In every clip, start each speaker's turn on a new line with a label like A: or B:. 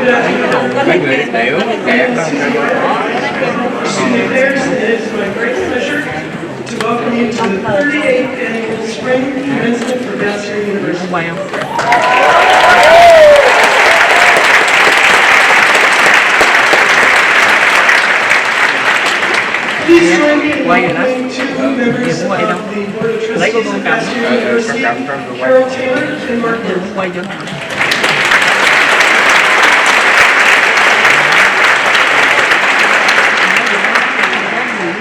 A: Mấy người tiểu kẹt đó.
B: Student affairs, and it is my great pleasure to welcome you to the 38th annual spring commencement for Bastyr University.
A: Quay không?
B: Please join me in welcoming two members of the Board of Trustees of Bastyr University, Carol Taylor and Mark Murphy.
A: Quay chứ.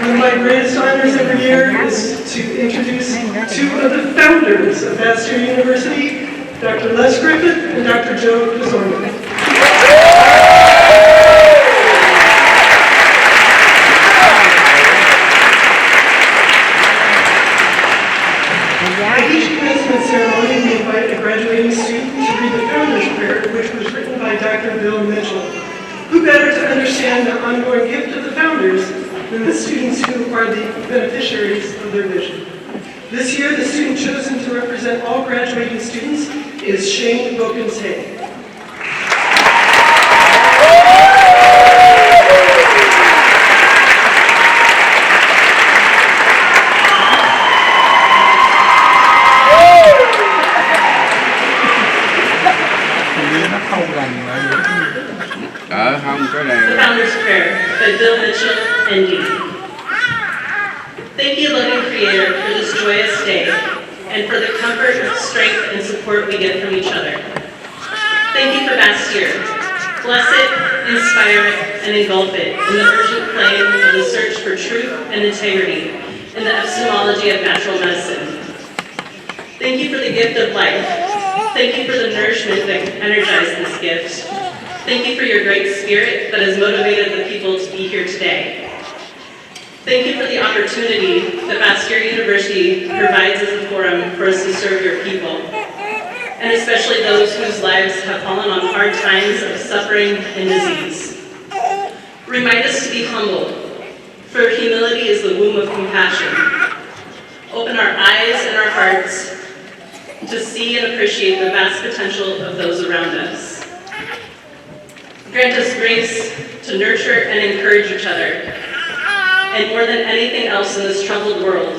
B: One of my greatest honors every year is to introduce two of the founders of Bastyr University, Dr. Les Griffith and Dr. Joe Pizzorno. At each commencement ceremony, we invite a graduating student to read the Founder's Prayer, which was written by Dr. Bill Mitchell. Who better to understand the ongoing gift of the founders than the students who are the beneficiaries of their vision. This year, the student chosen to represent all graduating students is Shane Bokens-Hay.
A: Không có này.
C: The Founder's Prayer by Bill Mitchell, ND. Thank you, loving Creator, for this joyous day and for the comfort, strength, and support we get from each other. Thank you for Bastyr. Bless it, inspire it, and engulf it in the urgent flame of the search for truth and integrity in the epistemology of natural medicine. Thank you for the gift of life. Thank you for the nourishment that energized this gift. Thank you for your great spirit that has motivated the people to be here today. Thank you for the opportunity that Bastyr University provides as a forum for us to serve your people, and especially those whose lives have fallen on hard times of suffering and disease. Remind us to be humble, for humility is the womb of compassion. Open our eyes and our hearts to see and appreciate the vast potential of those around us. Grant us grace to nurture and encourage each other. And more than anything else in this troubled world,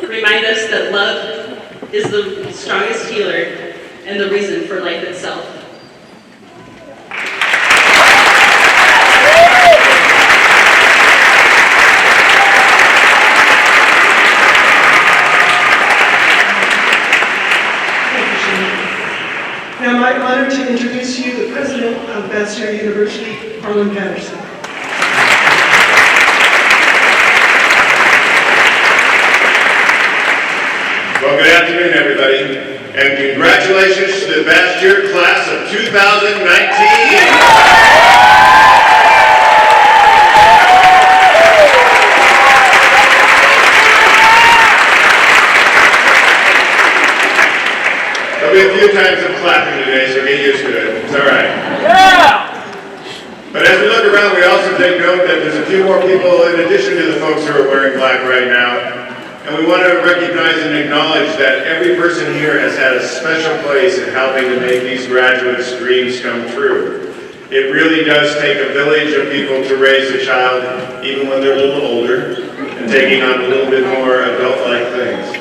C: remind us that love is the strongest healer and the reason for life itself.
B: Now, my honor to introduce to you the president of Bastyr University, Harlan Patterson.
D: Well, good afternoon, everybody, and congratulations to the Bastyr class of 2019. There'll be a few times of clapping today, so get used to it. It's all right. Yeah! But as we look around, we also take note that there's a few more people in addition to the folks who are wearing black right now. And we want to recognize and acknowledge that every person here has had a special place in helping to make these graduates' dreams come true. It really does take a village of people to raise a child, even when they're a little older, and taking on a little bit more adult-like things.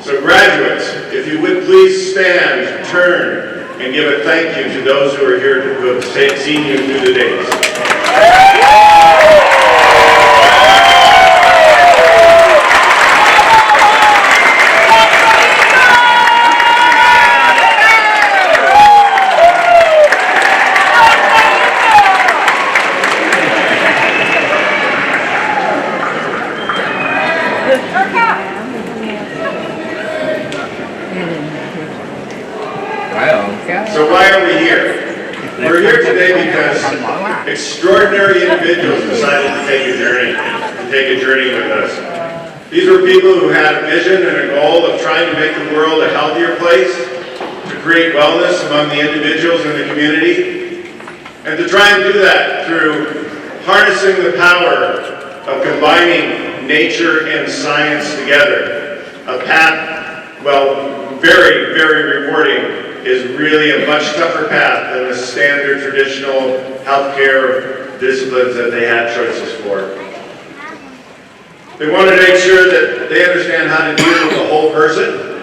D: So graduates, if you would please stand, turn, and give a thank you to those who are here who have seen you through the days. So why are we here? We're here today because extraordinary individuals decided to take a journey with us. These were people who had a vision and a goal of trying to make the world a healthier place, to create wellness among the individuals in the community, and to try and do that through harnessing the power of combining nature and science together. A path, well, very, very rewarding is really a much tougher path than the standard traditional healthcare disciplines that they had choices for. They want to make sure that they understand how to deal with the whole person,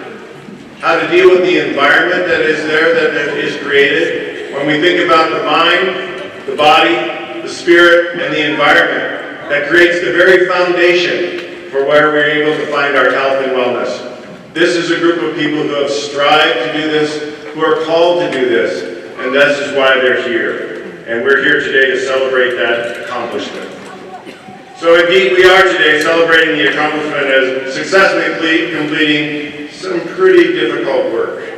D: how to deal with the environment that is there, that is created. When we think about the mind, the body, the spirit, and the environment, that creates the very foundation for where we're able to find our health and wellness. This is a group of people who have strived to do this, who are called to do this, and this is why they're here. And we're here today to celebrate that accomplishment. So indeed, we are today celebrating the accomplishment as successfully completing some pretty difficult work.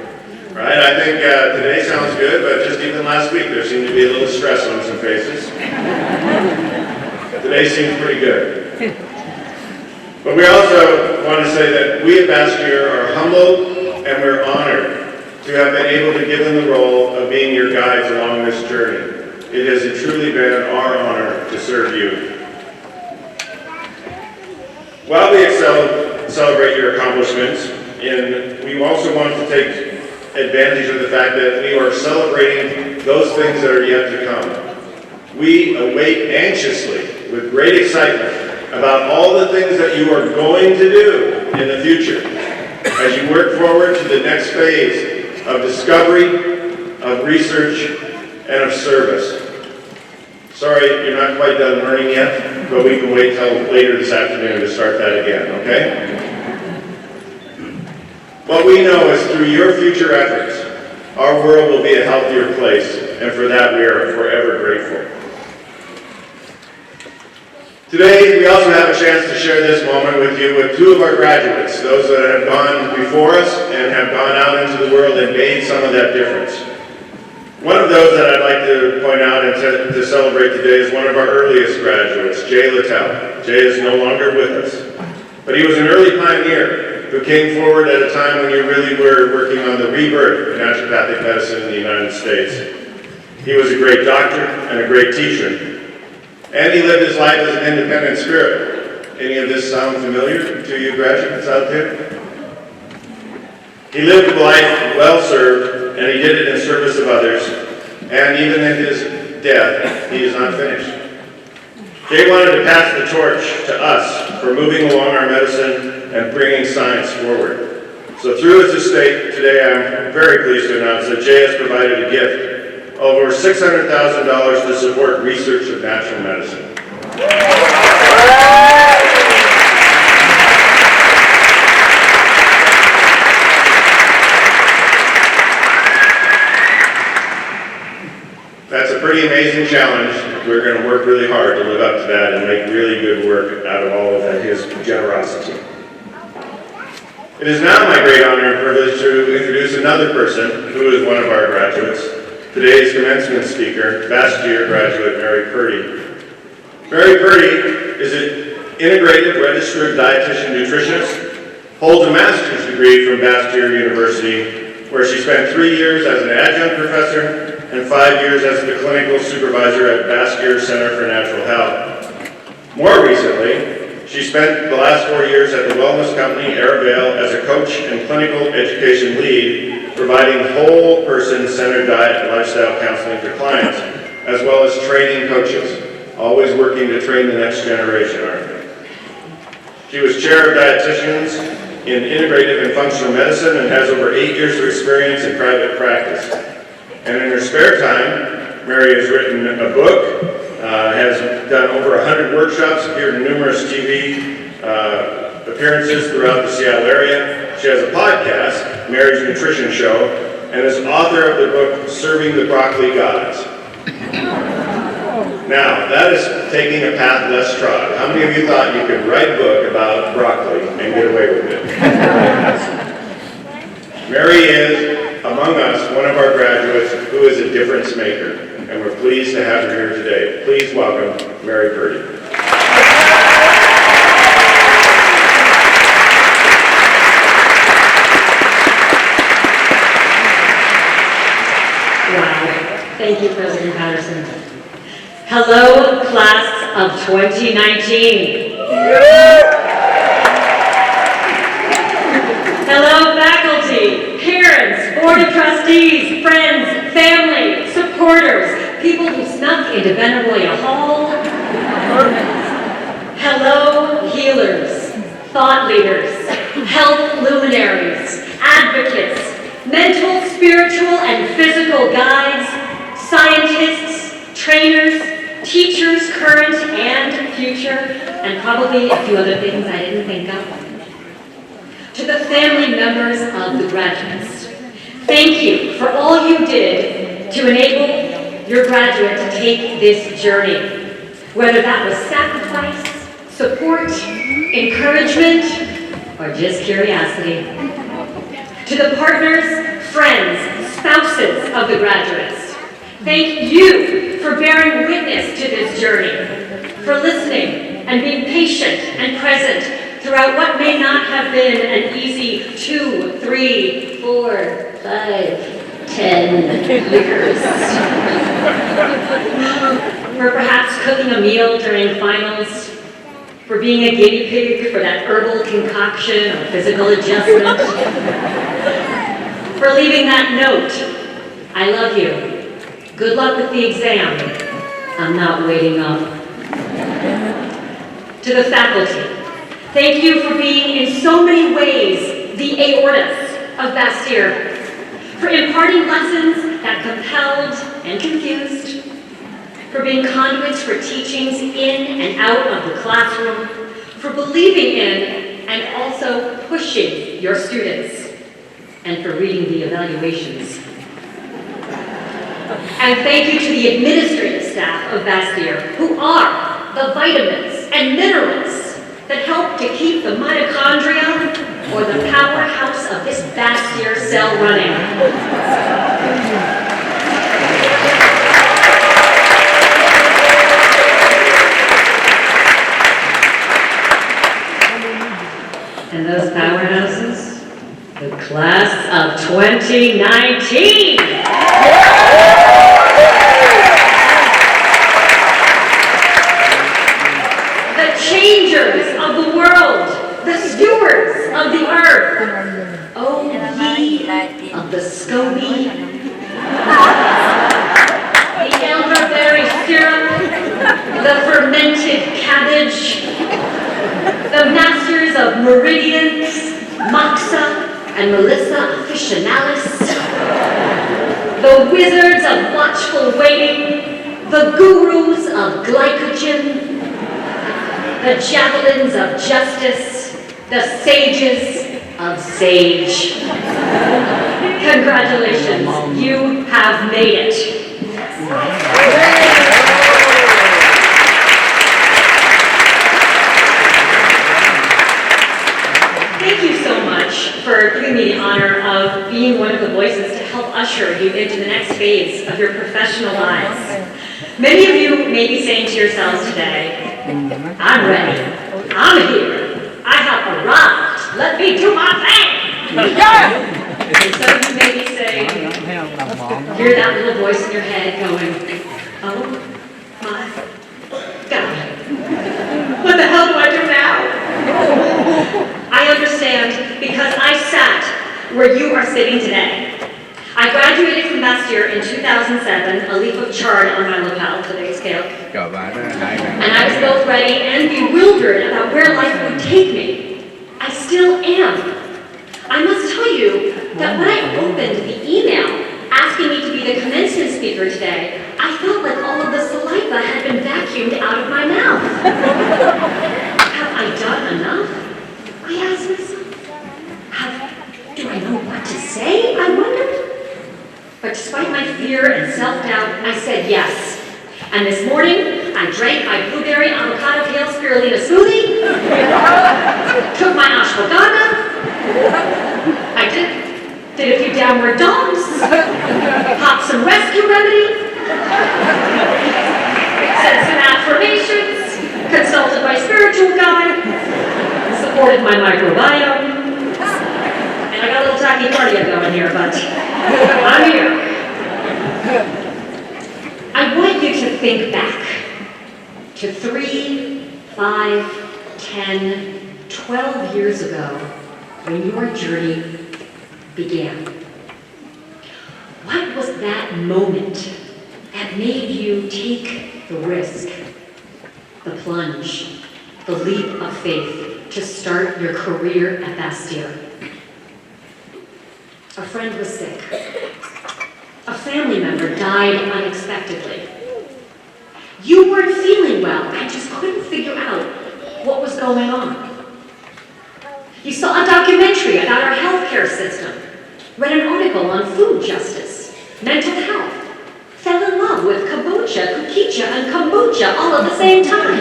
D: Right? I think today sounds good, but just even last week there seemed to be a little stress on some faces. Today seems pretty good. But we also want to say that we at Bastyr are humbled and we're honored to have been able to give them the role of being your guides along this journey. It has truly been our honor to serve you. While we celebrate your accomplishments, and we also want to take advantage of the fact that we are celebrating those things that are yet to come. We await anxiously, with great excitement, about all the things that you are going to do in the future as you work forward to the next phase of discovery, of research, and of service. Sorry, you're not quite done learning yet, but we can wait till later this afternoon to start that again, okay? What we know is through your future efforts, our world will be a healthier place, and for that we are forever grateful. Today, we also have a chance to share this moment with you with two of our graduates, those that have gone before us and have gone out into the world and made some of that difference. One of those that I'd like to point out and to celebrate today is one of our earliest graduates, Jay Littell. Jay is no longer with us, but he was an early pioneer who came forward at a time when you really were working on the rebirth of naturopathic medicine in the United States. He was a great doctor and a great teacher, and he lived his life as an independent spirit. Any of this sound familiar to you graduates out there? He lived a life well served, and he did it in service of others, and even in his death, he is not finished. Jay wanted to pass the torch to us for moving along our medicine and bringing science forward. So through his estate, today I'm very pleased to announce that Jay has provided a gift, over $600,000 to support research of natural medicine. That's a pretty amazing challenge. We're going to work really hard to live up to that and make really good work out of all of his generosity. It is now my great honor and privilege to introduce another person who is one of our graduates, today's commencement speaker, Bastyr graduate Mary Purdy. Mary Purdy is an integrated registered dietitian nutritionist, holds a master's degree from Bastyr University, where she spent 3 years as an adjunct professor and 5 years as the clinical supervisor at Bastyr Center for Natural Health. More recently, she spent the last 4 years at the wellness company Airvale as a coach and clinical education lead, providing whole person centered diet and lifestyle counseling to clients, as well as training coaches, always working to train the next generation, aren't we? She was chair of dietitians in integrative and functional medicine and has over 8 years of experience in private practice. And in her spare time, Mary has written a book, has done over 100 workshops, appeared in numerous TV appearances throughout the Seattle area. She has a podcast, Mary's Nutrition Show, and is author of the book, Serving the Broccoli Gods. Now, that is taking a path less trod. How many of you thought you could write a book about broccoli and get away with it? Mary is, among us, one of our graduates who is a difference maker, and we're pleased to have her here today. Please welcome Mary Purdy.
E: Wow. Thank you, President Patterson. Hello, class of 2019. Hello, faculty, parents, Board of Trustees, friends, family, supporters, people who snuck into Benaroya Hall. Hello, healers, thought leaders, health luminaries, advocates, mental, spiritual, and physical guides, scientists, trainers, teachers, current and future, and probably a few other things I didn't think of. To the family members of the graduates, thank you for all you did to enable your graduate to take this journey, whether that was sacrifice, support, encouragement, or just curiosity. To the partners, friends, spouses of the graduates, thank you for bearing witness to this journey, for listening and being patient and present throughout what may not have been an easy 2, 3, 4, 5, 10 years. For perhaps cooking a meal during finals, for being a guinea pig for that herbal concoction or physical adjustment, for leaving that note, I love you, good luck with the exam, I'm not waiting up. To the faculty, thank you for being in so many ways the aortas of Bastyr, for imparting lessons that compelled and confused, for being conduits for teachings in and out of the classroom, for believing in and also pushing your students, and for reading the evaluations. And thank you to the administrative staff of Bastyr, who are the vitamins and minerals that help to keep the mitochondria, or the powerhouse of this Bastyr cell running. And those powerhouses, the class of 2019. The changers of the world, the stewards of the earth. Oh, ye of the SCOBY, the elderberry syrup, the fermented cabbage, the masters of meridians, Moxa and Melissa officinalis, the wizards of watchful waiting, the gurus of glycogen, the javelins of justice, the sages of sage. Congratulations, you have made it. Thank you so much for giving me the honor of being one of the voices to help usher you into the next phase of your professional lives. Many of you may be saying to yourselves today, I'm ready, I'm here, I have arrived, let me do my thing. And some of you may be saying, hear that little voice in your head going, oh my God, what the hell do I do now? I understand because I sat where you are sitting today. I graduated from Bastyr in 2007, a leaf of chard on my lapel, today's scale. And I was both ready and bewildered about where life would take me. I still am. I must tell you that when I opened the email asking me to be the commencement speaker today, I felt like all of the saliva had been vacuumed out of my mouth. Have I done enough? I asked myself. Do I know what to say? I wondered. But despite my fear and self-doubt, I said yes. And this morning, I drank my blueberry avocado kale spirulina smoothie, took my ashwagandha, I did a few downward dogs, popped some rescue remedy, said some affirmations, consulted my spiritual guide, supported my microbiome, and I got a little tachycardia going here, but I'm here. I want you to think back to 3, 5, 10, 12 years ago when your journey began. What was that moment that made you take the risk, the plunge, the leap of faith to start your career at Bastyr? A friend was sick. A family member died unexpectedly. You weren't feeling well and just couldn't figure out what was going on. You saw a documentary about our healthcare system, read an article on food justice, mental health, fell in love with kabocha, kukicha, and kombucha all at the same time.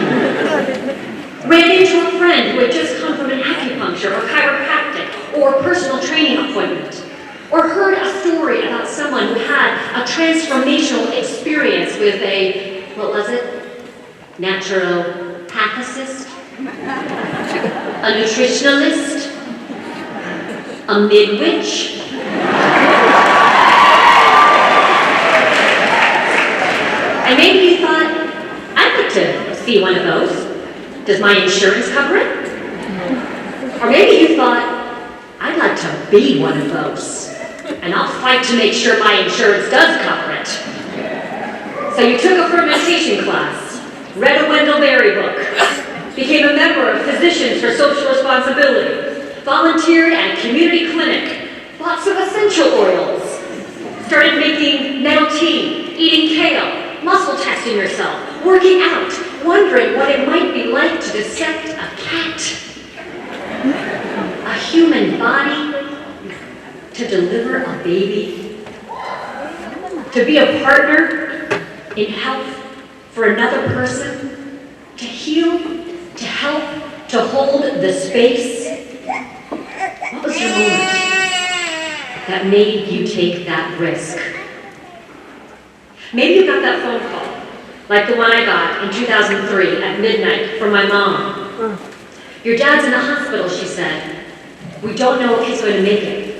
E: Ran into a friend who had just come from an acupuncture or chiropractic or personal training appointment. Or heard a story about someone who had a transformational experience with a, what was it? Naturopathicist? A nutritionalist? A midwitch? And maybe you thought, I'd like to see one of those. Does my insurance cover it? Or maybe you thought, I'd like to be one of those. And I'll fight to make sure my insurance does cover it. So you took a fermentation class, read a Wendell Berry book, became a member of Physicians for Social Responsibility, volunteered at a community clinic, bought some essential oils, started making metal tea, eating kale, muscle testing yourself, working out, wondering what it might be like to dissect a cat, a human body, to deliver a baby, to be a partner in health for another person, to heal, to help, to hold the space. What was your moment that made you take that risk? Maybe you got that phone call, like the one I got in 2003 at midnight from my mom. Your dad's in the hospital, she said. We don't know if he's going to make it.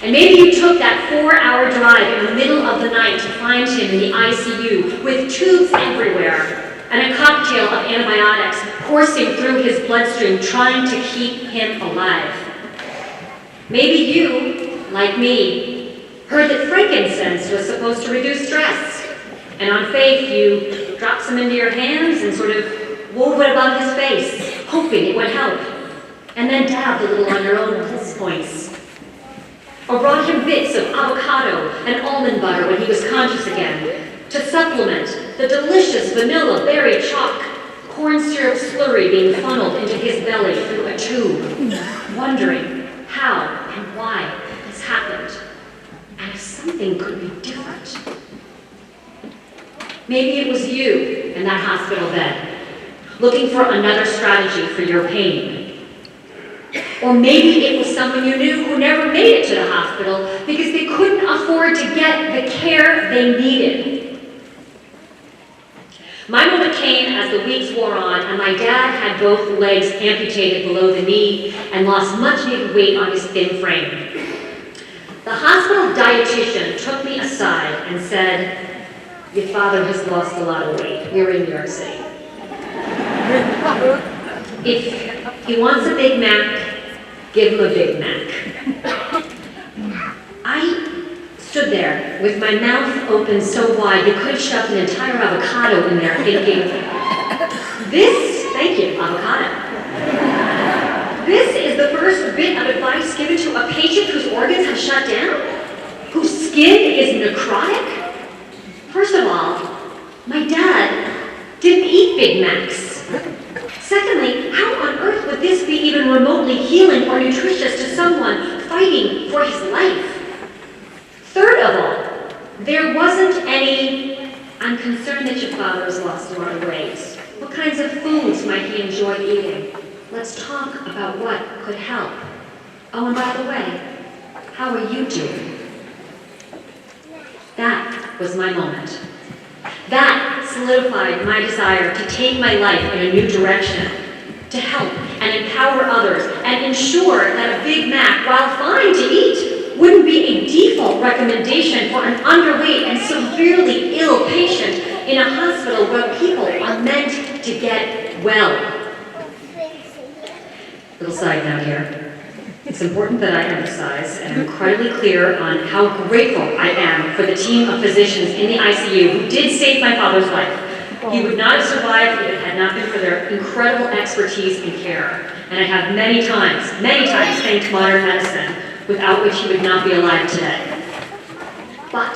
E: And maybe you took that 4-hour drive in the middle of the night to find him in the ICU with tubes everywhere and a cocktail of antibiotics coursing through his bloodstream trying to keep him alive. Maybe you, like me, heard that frankincense was supposed to reduce stress. And on faith, you dropped some into your hands and sort of wove it above his face, hoping it would help. And then dabbed a little on your own pulse points. Or brought him bits of avocado and almond butter when he was conscious again, to supplement the delicious vanilla berry chalk, corn syrup slurry being funneled into his belly through a tube, wondering how and why this happened, and if something could be different. Maybe it was you in that hospital bed, looking for another strategy for your pain. Or maybe it was someone you knew who never made it to the hospital because they couldn't afford to get the care they needed. My moment came as the weeks wore on and my dad had both legs amputated below the knee and lost much needed weight on his thin frame. The hospital dietitian took me aside and said, "Your father has lost a lot of weight. We're in New York City. If he wants a Big Mac, give him a Big Mac." I stood there with my mouth open so wide you could shove an entire avocado in there thinking, thank you, avocado. This is the first bit of advice given to a patient whose organs have shut down? Whose skin is necrotic? First of all, my dad didn't eat Big Macs. Secondly, how on earth would this be even remotely healing or nutritious to someone fighting for his life? Third of all, there wasn't any, "I'm concerned that your father has lost a lot of weight. What kinds of foods might he enjoy eating? Let's talk about what could help. Oh, and by the way, how are you doing?" That was my moment. That solidified my desire to take my life in a new direction, to help and empower others and ensure that a Big Mac, while fine to eat, wouldn't be a default recommendation for an underweight and severely ill patient in a hospital where people are meant to get well. Little side note here. It's important that I emphasize and I'm incredibly clear on how grateful I am for the team of physicians in the ICU who did save my father's life. He would not have survived if it had not been for their incredible expertise and care. And I have many times thanked modern medicine, without which he would not be alive today. But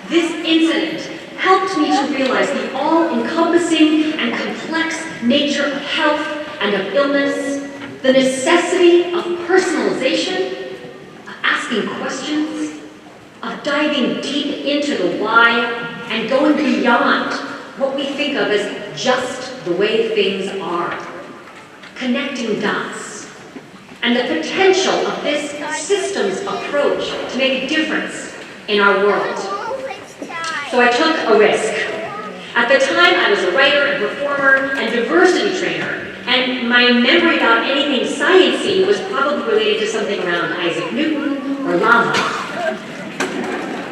E: this incident helped me to realize the all-encompassing and complex nature of health and of illness, the necessity of personalization, of asking questions, of diving deep into the why, and going beyond what we think of as just the way things are. Connecting dots, and the potential of this systems approach to make a difference in our world. So I took a risk. At the time, I was a writer and performer and diversity trainer, and my memory about anything science-y was probably related to something around Isaac Newton or lava.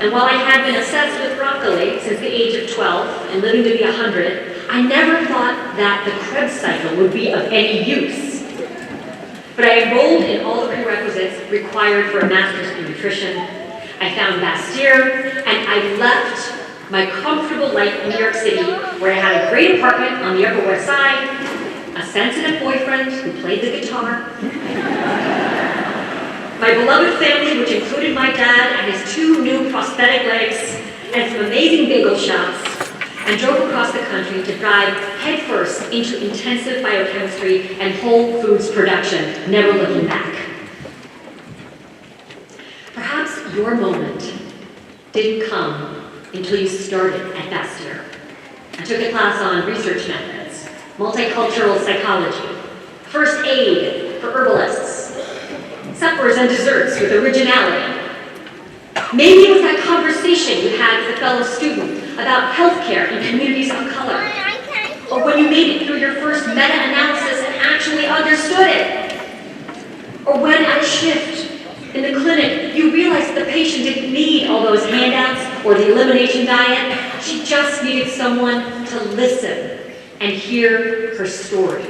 E: And while I had been obsessed with broccoli since the age of 12 and living to be 100, I never thought that the Krebs cycle would be of any use. But I enrolled in all the prerequisites required for a master's in nutrition. I found Bastyr, and I left my comfortable life in New York City, where I had a great apartment on the Upper West Side, a sensitive boyfriend who played the guitar, my beloved family, which included my dad and his 2 new prosthetic legs, and some amazing bagel shops, and drove across the country to dive headfirst into intensive biochemistry and whole foods production, never looking back. Perhaps your moment didn't come until you started at Bastyr. I took a class on research methods, multicultural psychology, first aid for herbalists, suppers and desserts with originality. Maybe it was that conversation you had with a fellow student about healthcare in communities of color, or when you made it through your first meta-analysis and actually understood it, or when at a shift in the clinic you realized the patient didn't need all those handouts or the elimination diet. She just needed someone to listen and hear her story.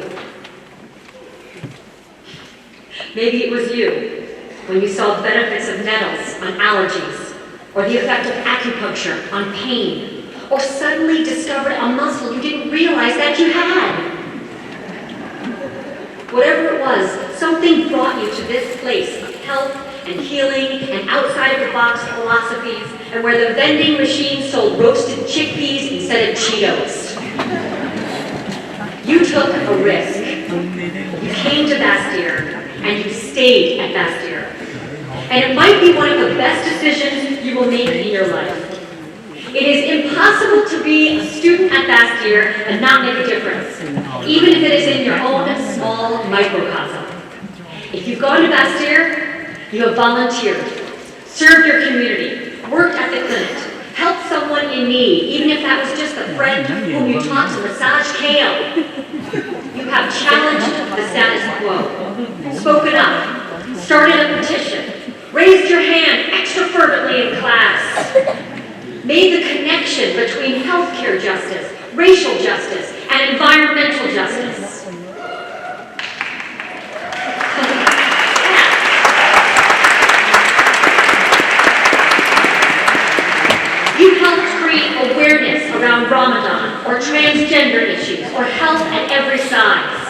E: Maybe it was you when you saw the benefits of nettles on allergies, or the effect of acupuncture on pain, or suddenly discovered a muscle you didn't realize that you had. Whatever it was, something brought you to this place of health and healing and outside-of-the-box philosophies, and where the vending machine sold roasted chickpeas instead of Cheetos. You took a risk. You came to Bastyr, and you stayed at Bastyr. And it might be one of the best decisions you will make in your life. It is impossible to be a student at Bastyr and not make a difference, even if it is in your own small microcosm. If you've gone to Bastyr, you have volunteered, served your community, worked at the clinic, helped someone in need, even if that was just a friend whom you taught to massage kale. You have challenged the status quo, spoken up, started a petition, raised your hand extra fervently in class, made the connection between healthcare justice, racial justice, and environmental justice. You helped create awareness around Ramadan, or transgender issues, or health at every size.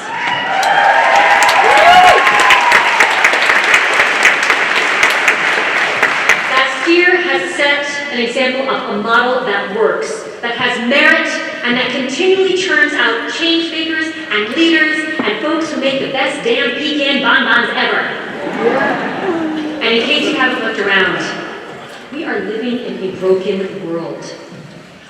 E: Bastyr has set an example of a model that works, that has merit, and that continually churns out change makers and leaders and folks who make the best damn pecan bonbons ever. And in case you haven't looked around, we are living in a broken world.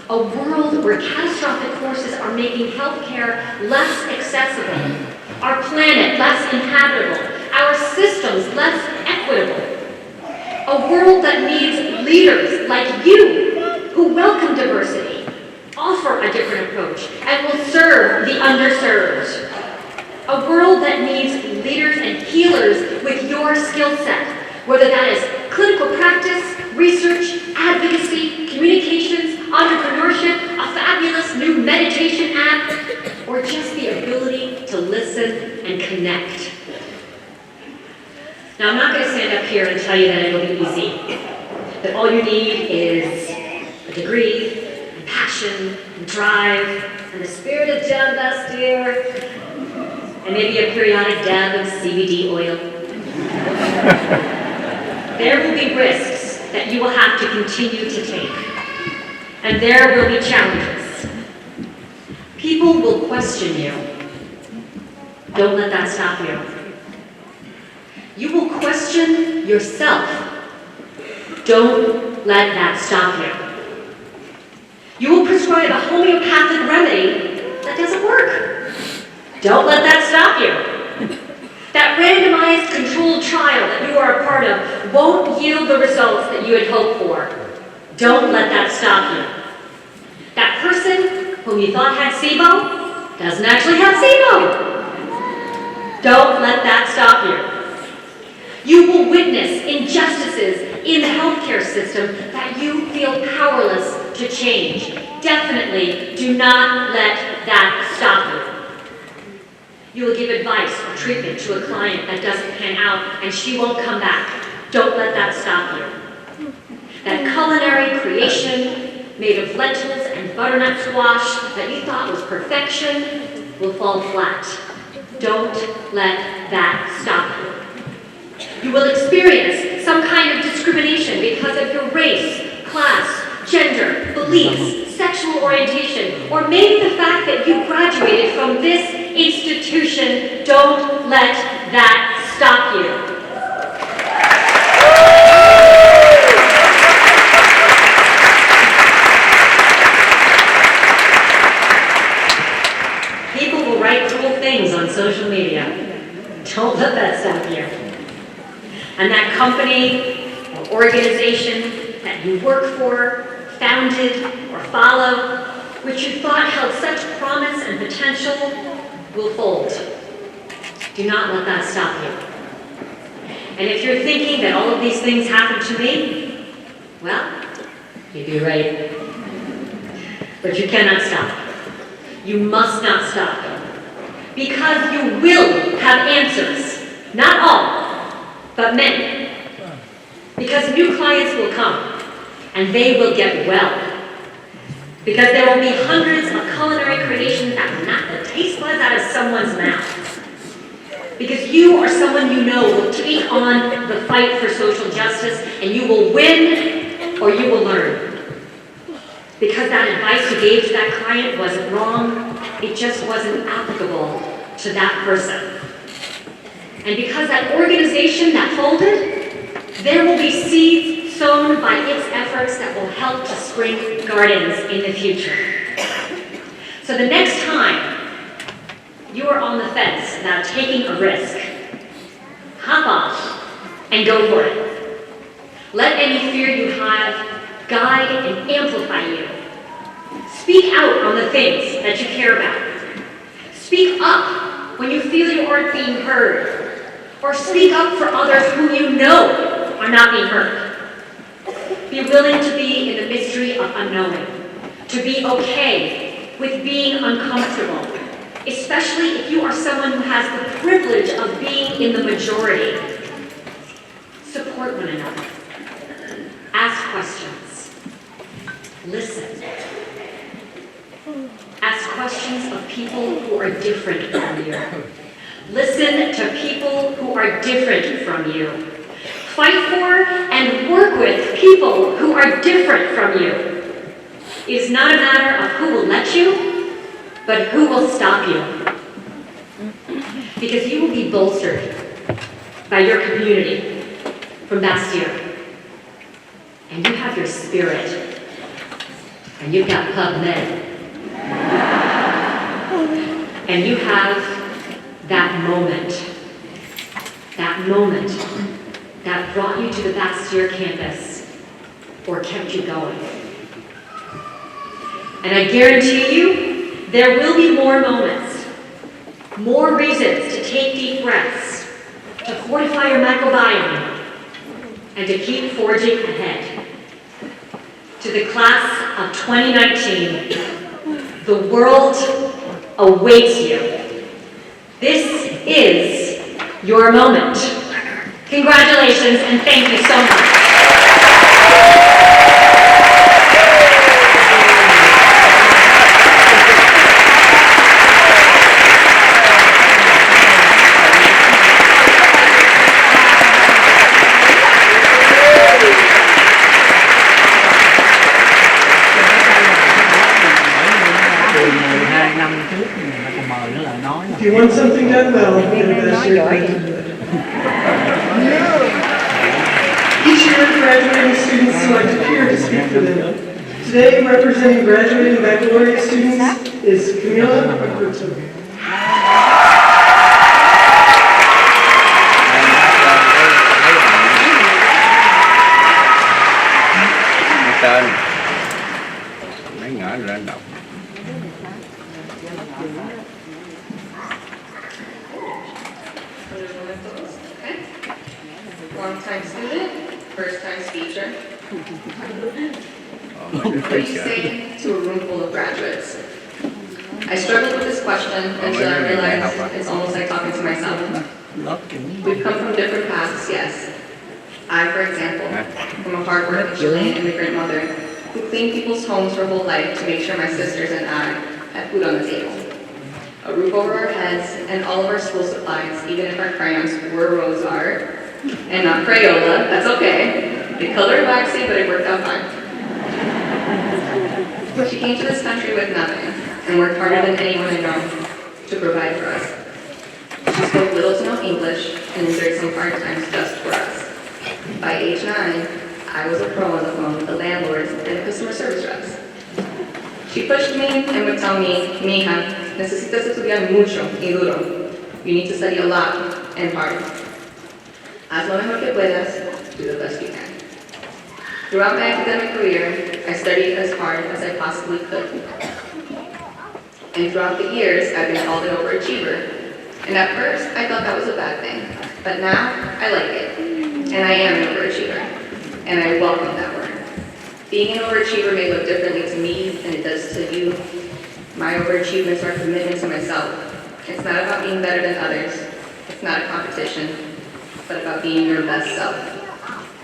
E: A world where catastrophic forces are making healthcare less accessible, our planet less inhabitable, our systems less equitable. A world that needs leaders like you who welcome diversity, offer a different approach, and will serve the underserved. A world that needs leaders and healers with your skill set, whether that is clinical practice, research, advocacy, communications, entrepreneurship, a fabulous new meditation app, or just the ability to listen and connect. Now, I'm not going to stand up here and tell you that it'll be easy, that all you need is a degree, and passion, and drive, and the spirit of John Bastyr, and maybe a periodic dab of CBD oil. There will be risks that you will have to continue to take, and there will be challenges. People will question you. Don't let that stop you. You will question yourself. Don't let that stop you. You will prescribe a homeopathic remedy that doesn't work. Don't let that stop you. That randomized controlled trial that you are a part of won't yield the results that you had hoped for. Don't let that stop you. That person whom you thought had SIBO doesn't actually have SIBO. Don't let that stop you. You will witness injustices in the healthcare system that you feel powerless to change. Definitely do not let that stop you. You will give advice or treatment to a client that doesn't pan out and she won't come back. Don't let that stop you. That culinary creation made of lentils and butternut squash that you thought was perfection will fall flat. Don't let that stop you. You will experience some kind of discrimination because of your race, class, gender, beliefs, sexual orientation, or maybe the fact that you graduated from this institution. Don't let that stop you. People will write cruel things on social media. Don't let that stop you. And that company or organization that you work for, founded, or follow, which you thought held such promise and potential, will fold. Do not let that stop you. And if you're thinking that all of these things happened to me, well, you'd be right. But you cannot stop. You must not stop. Because you will have answers. Not all, but many. Because new clients will come, and they will get well. Because there will be hundreds of culinary creations that will knock the taste buds out of someone's mouth. Because you or someone you know will take on the fight for social justice, and you will win or you will learn. Because that advice you gave to that client wasn't wrong, it just wasn't applicable to that person. And because that organization that folded, there will be seeds sown by its efforts that will help to spring gardens in the future. So the next time you are on the fence about taking a risk, hop off and go for it. Let any fear you have guide and amplify you. Speak out on the things that you care about. Speak up when you feel you aren't being heard. Or speak up for others who you know are not being heard. Be willing to be in the mystery of unknowing. To be okay with being uncomfortable. Especially if you are someone who has the privilege of being in the majority. Support one another. Ask questions. Listen. Ask questions of people who are different from you. Listen to people who are different from you. Fight for and work with people who are different from you. It is not a matter of who will let you, but who will stop you. Because you will be bolstered by your community from Bastyr. And you have your spirit. And you've got PubMed. And you have that moment that brought you to the Bastyr campus or kept you going. And I guarantee you, there will be more moments, more reasons to take deep breaths, to fortify your microbiome, and to keep forging ahead. To the class of 2019, the world awaits you. This is your moment. Congratulations and thank you so much.
B: If you want something done well, get a Bastyr Commencement. Each year, graduating students select a peer to speak for them. Today, representing graduating baccalaureate students is Camila Akurto.
A: Tên mấy nhỏ lên đọc.
F: Okay. Long-time student, first-time speaker. What do you say to a room full of graduates? I struggled with this question until I realized it's almost like talking to myself. We've come from different paths, yes. I, for example, from a hard-working Chilean immigrant mother who cleaned people's homes her whole life to make sure my sisters and I had food on the table. A roof over our heads, and all of our school supplies, even if our crayons were rose art, and not Crayola, that's okay. They colored waxy, but it worked out fine. She came to this country with nothing, and worked harder than anyone I know to provide for us. She spoke little to no English, and endured some hard times just for us. By age 9, I was a pro on the phone with the landlords and the customer service reps. She pushed me and would tell me, "Mija, necesitas estudiar mucho y duro. You need to study a lot and hard. Haz lo mejor que puedas, do the best you can." Throughout my academic career, I studied as hard as I possibly could. And throughout the years, I've been called an overachiever. And at first, I thought that was a bad thing. But now, I like it. And I am an overachiever. And I welcome that word. Being an overachiever may look differently to me than it does to you. My overachievements are a commitment to myself. It's not about being better than others. It's not a competition, but about being your best self.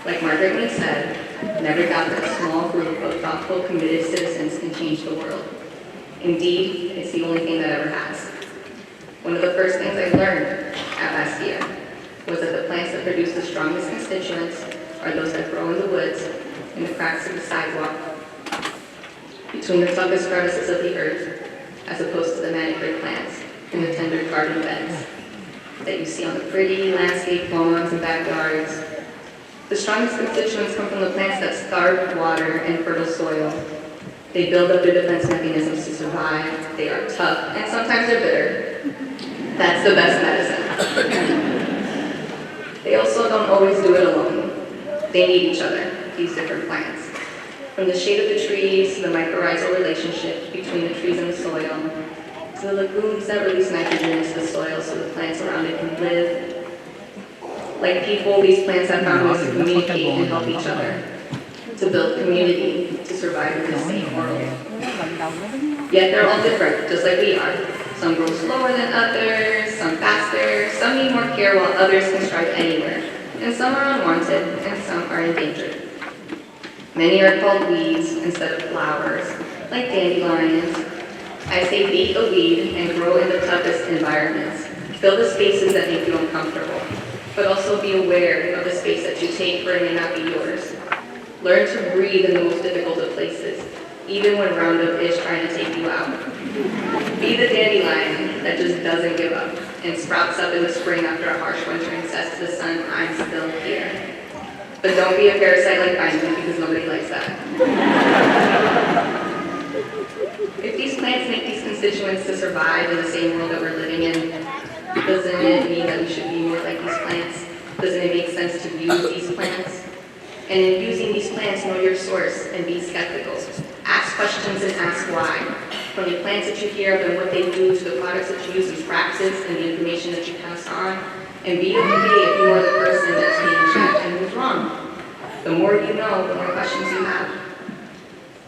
F: Like Margaret Mead said, never doubt that a small group of thoughtful, committed citizens can change the world. Indeed, it's the only thing that ever has. One of the first things I learned at Bastyr was that the plants that produce the strongest constituents are those that grow in the woods, in the cracks of the sidewalk, between the toughest crevices of the earth, as opposed to the manicured plants in the tender garden beds that you see on the pretty landscape lawns and backyards. The strongest constituents come from the plants that starve water and fertile soil. They build up their defense mechanisms to survive. They are tough, and sometimes they're bitter. That's the best medicine. They also don't always do it alone. They need each other, these different plants. From the shade of the trees to the mycorrhizal relationship between the trees and the soil, to the lagoons that release nitrogen into the soil so the plants around it can live. Like people, these plants have found ways to communicate and help each other, to build community, to survive in the same world. Yet they're all different, just like we are. Some grow slower than others, some faster, some need more care while others can strive anywhere, and some are unwanted, and some are endangered. Many are called weeds instead of flowers, like dandelions. I say be a weed and grow in the toughest environments. Fill the spaces that make you uncomfortable, but also be aware of the space that you take where it may not be yours. Learn to breathe in the most difficult of places, even when Roundup is trying to take you out. Be the dandelion that just doesn't give up and sprouts up in the spring after a harsh winter and says to the sun, "I'm still here." But don't be a parasite like Bindman, because nobody likes that. If these plants make these constituents to survive in the same world that we're living in, doesn't it mean that we should be more like these plants? Doesn't it make sense to use these plants? And in using these plants, know your source and be skeptical. Ask questions and ask why. From the plants that you hear of and what they do to the products that you use in practice and the information that you pass on, and be okay if you are the person that's being checked and who's wrong. The more you know, the more questions you have.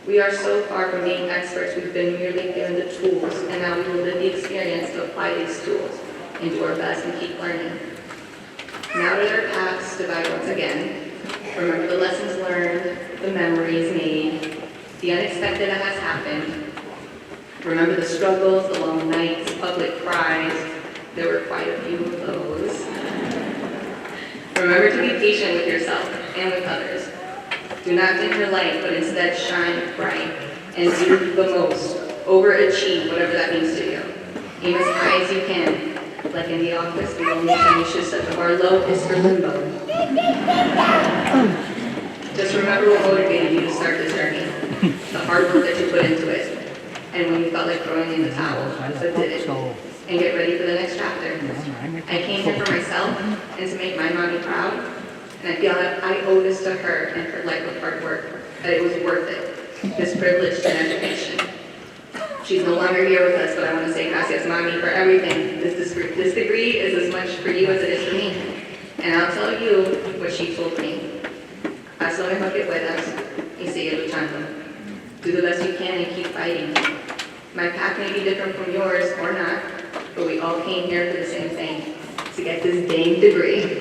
F: We are so far from being experts, we've been merely given the tools, and now we will live the experience to apply these tools and do our best and keep learning. Now that our paths divide once again, remember the lessons learned, the memories made, the unexpected that has happened. Remember the struggles, the long nights, public cries. There were quite a few of those. Remember to be patient with yourself and with others. Do not dim your light, but instead shine bright and do the most. Overachieve, whatever that means to you. Aim as high as you can. Like in The Office, the only time you should set the bar low is for limbo. Just remember what motivated you to start this journey. The hard work that you put into it. And when you felt like throwing in the towel, but did it. And get ready for the next chapter. I came here for myself and to make my mommy proud. And I feel that I owe this to her and her life of hard work, that it was worth it, this privilege and education. She's no longer here with us, but I want to say gracias, Mommy, for everything. This degree is as much for you as it is for me. And I'll tell you what she told me. Haz lo mejor que puedas y sigue luchando. Do the best you can and keep fighting. My path may be different from yours or not, but we all came here for the same thing, to get this dang degree.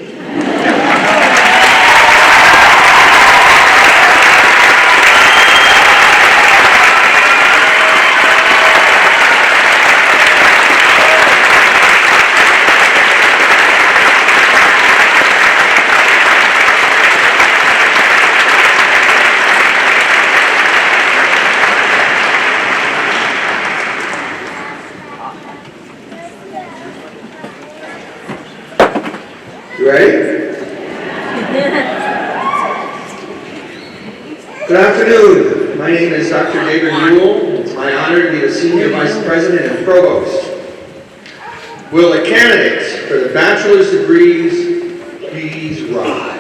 G: You ready? Good afternoon. My name is Dr. David Newell. It's my honor to be the Senior Vice President and Provost. Will the candidates for the bachelor's degrees please rise?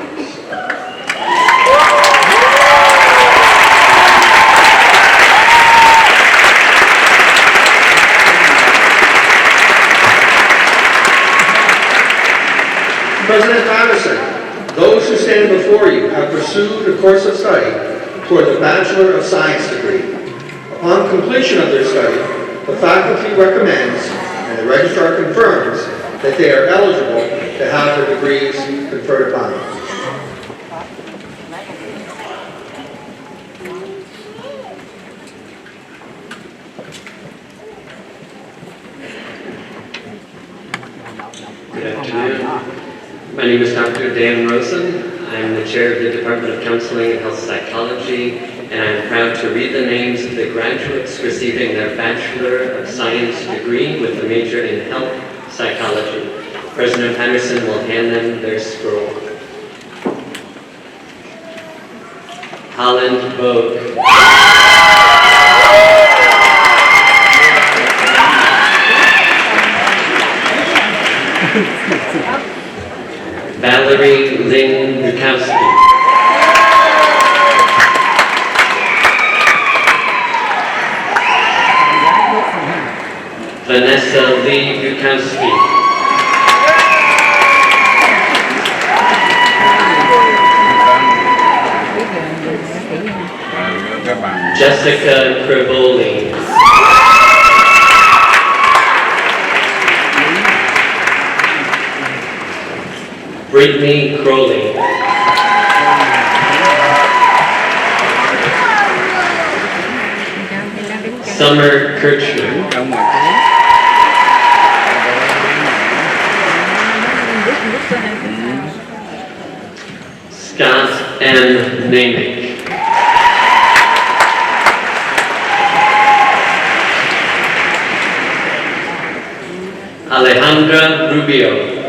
G: President Patterson, those who stand before you have pursued a course of study toward the Bachelor of Science degree. Upon completion of their study, the faculty recommends and the registrar confirms that they are eligible to have their degrees conferred upon them.
H: Good afternoon. My name is Dr. Dan Rosen. I'm the chair of the Department of Counseling and Health Psychology, and I'm proud to read the names of the graduates receiving their Bachelor of Science degree with a major in Health Psychology. President Patterson will hand them their scroll. Holland Vogue. Valerie Lynn Bukowski. Vanessa Lee Bukowski. Jessica Crivoli. Brittany Crowley. Summer Kirchner. Scott M. Namick. Alejandra Rubio.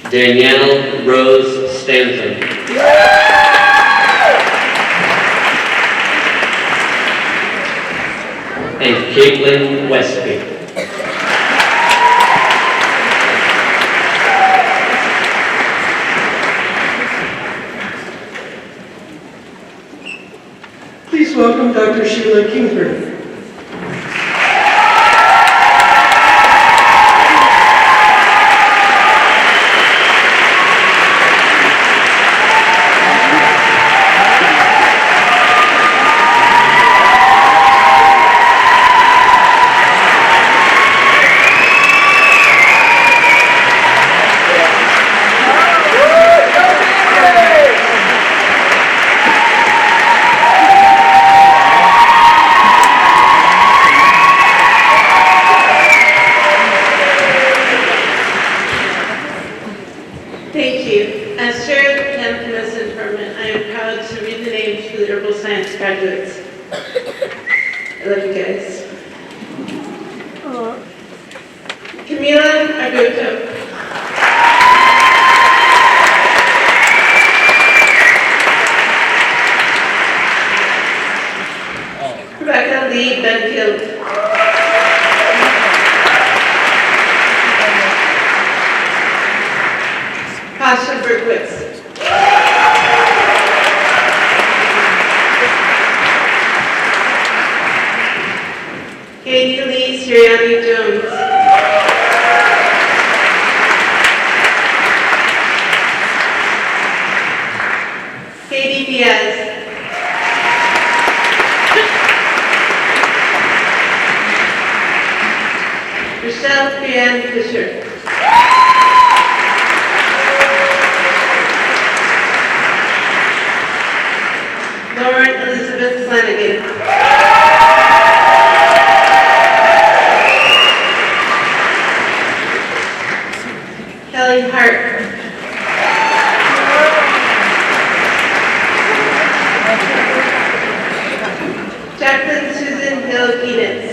H: Danielle Rose Stanton. And Caitlin Westby.
B: Please welcome Dr. Sheila Kingsbury.
C: Thank you. As chair of the Commencement Department, I am proud to read the names for the herbal science graduates. I love you guys. Camila Aguto. Rebecca Lee Benfield. Pasha Berkowitz. Katie Lee Sirianni Jones. Katie Diaz. Michelle Brianne Fisher. Lauren Elizabeth Flanagan. Kelly Hart. Jacqueline Susan Hill Edens.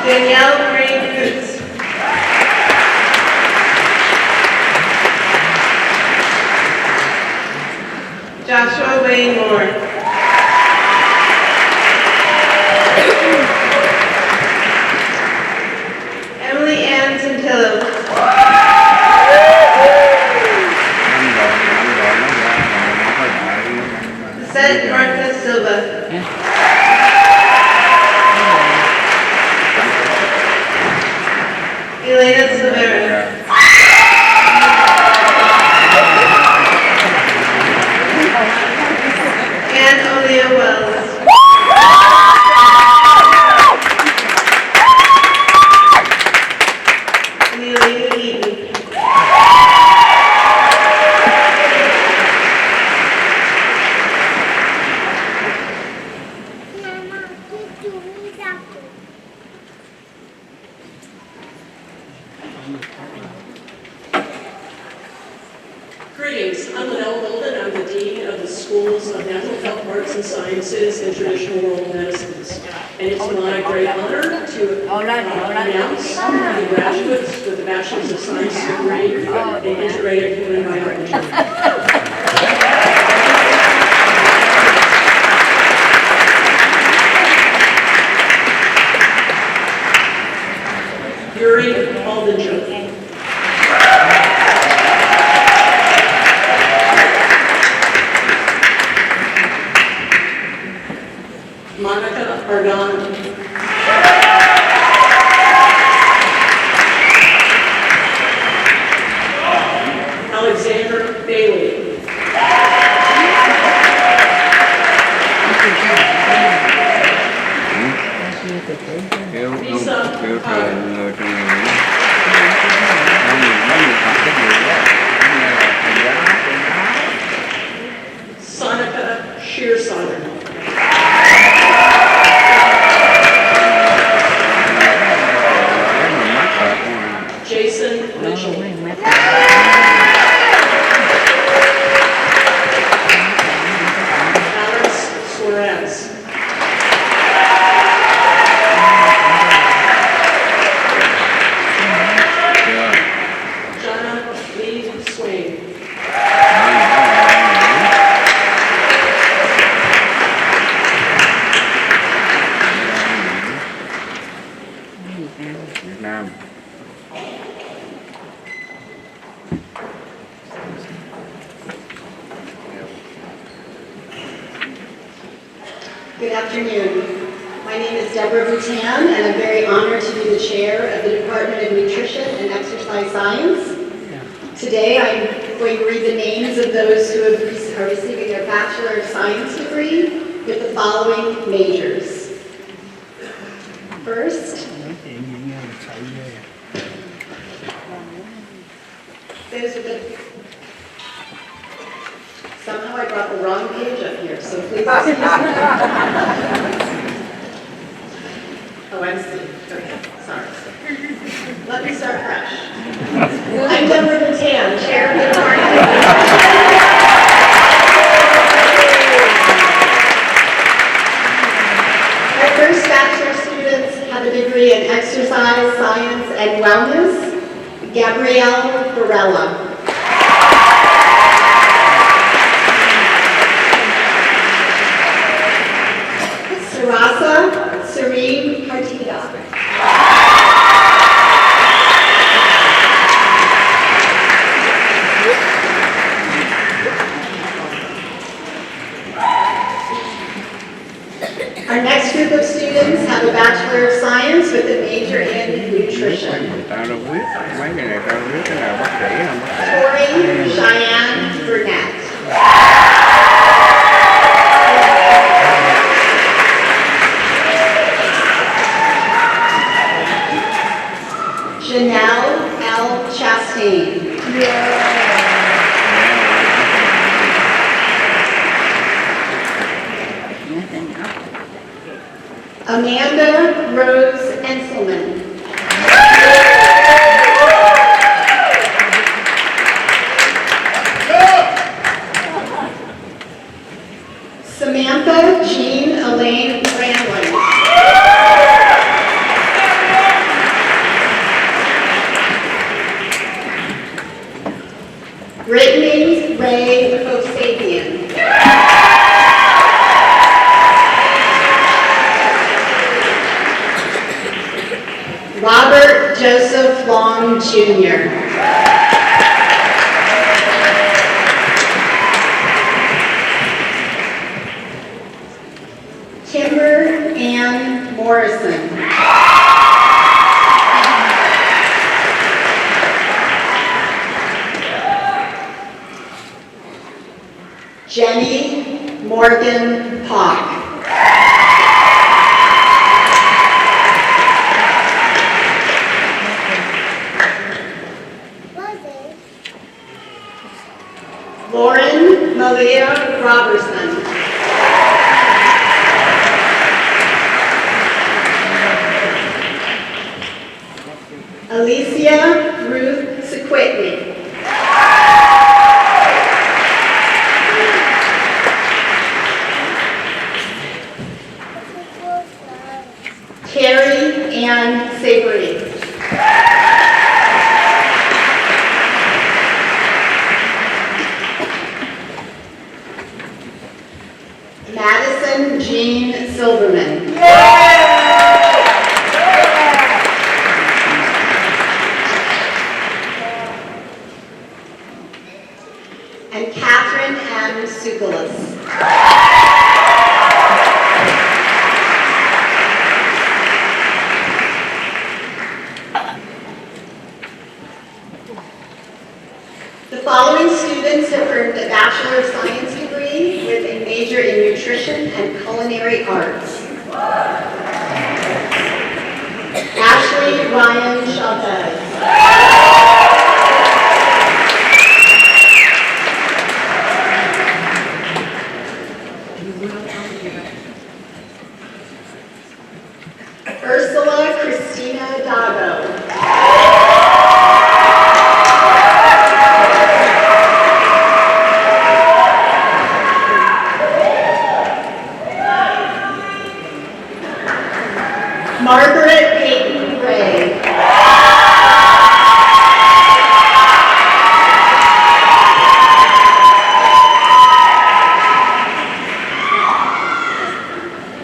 C: Danielle Marie Roots. Joshua Wayne Moore. Emily Ann Santillo. Seth Martha Silva. Elena Silvera. Ann O'Leah Wells. And Elena Eaton.
I: Greetings, I'm Linnell Golden. I'm the Dean of the Schools of Natural Health, Arts and Sciences and Traditional World Medicines. And it's my great honor to announce the graduates with the Bachelor's of Science degree in Integrated Human Biology. Yuri Aldenchuk. Monica Argano. Alexander Bailey. Lisa Carter. Sonica Shearsauger. Jason Mitchell. Alex Suarez. Jana Lee Swain.
A: Việt Nam.
J: Good afternoon. My name is Deborah Boutan, and I'm very honored to be the chair of the Department of Nutrition and Exercise Science. Today, I'm going to read the names of those who are receiving their Bachelor of Science degree with the following majors. First, those are the... Somehow I brought the wrong page up here, so please excuse me. Oh, I'm Steve. Okay, sorry. Let me start fresh. I'm Deborah Batan, Chair of the Department. Our first bachelor students have a degree in exercise, science, and wellness. Gabrielle Varela. Sarasa Serene Partida. Our next group of students have a Bachelor of Science with a major in nutrition.
A: Người ta đâu biết, mấy cái này tao biết cái nào bác sĩ không bác sĩ.
J: Tori Cheyenne Burnett. Janelle L. Chastain. Amanda Rose Enselman. Samantha Jean Elaine Randling. Brittany Ray Osabian. Robert Joseph Long Jr. Kimber Ann Morrison. Jenny Morgan Pock. Lauren Malia Robertson. Alicia Ruth Sequitney. Carrie Ann Sabry. Madison Jean Silverman. And Catherine M. Sukalis. The following students have earned a Bachelor of Science degree with a major in nutrition and culinary arts. Ashley Ryan Chavez. Ursula Christina Dago. Margaret Peyton Gray.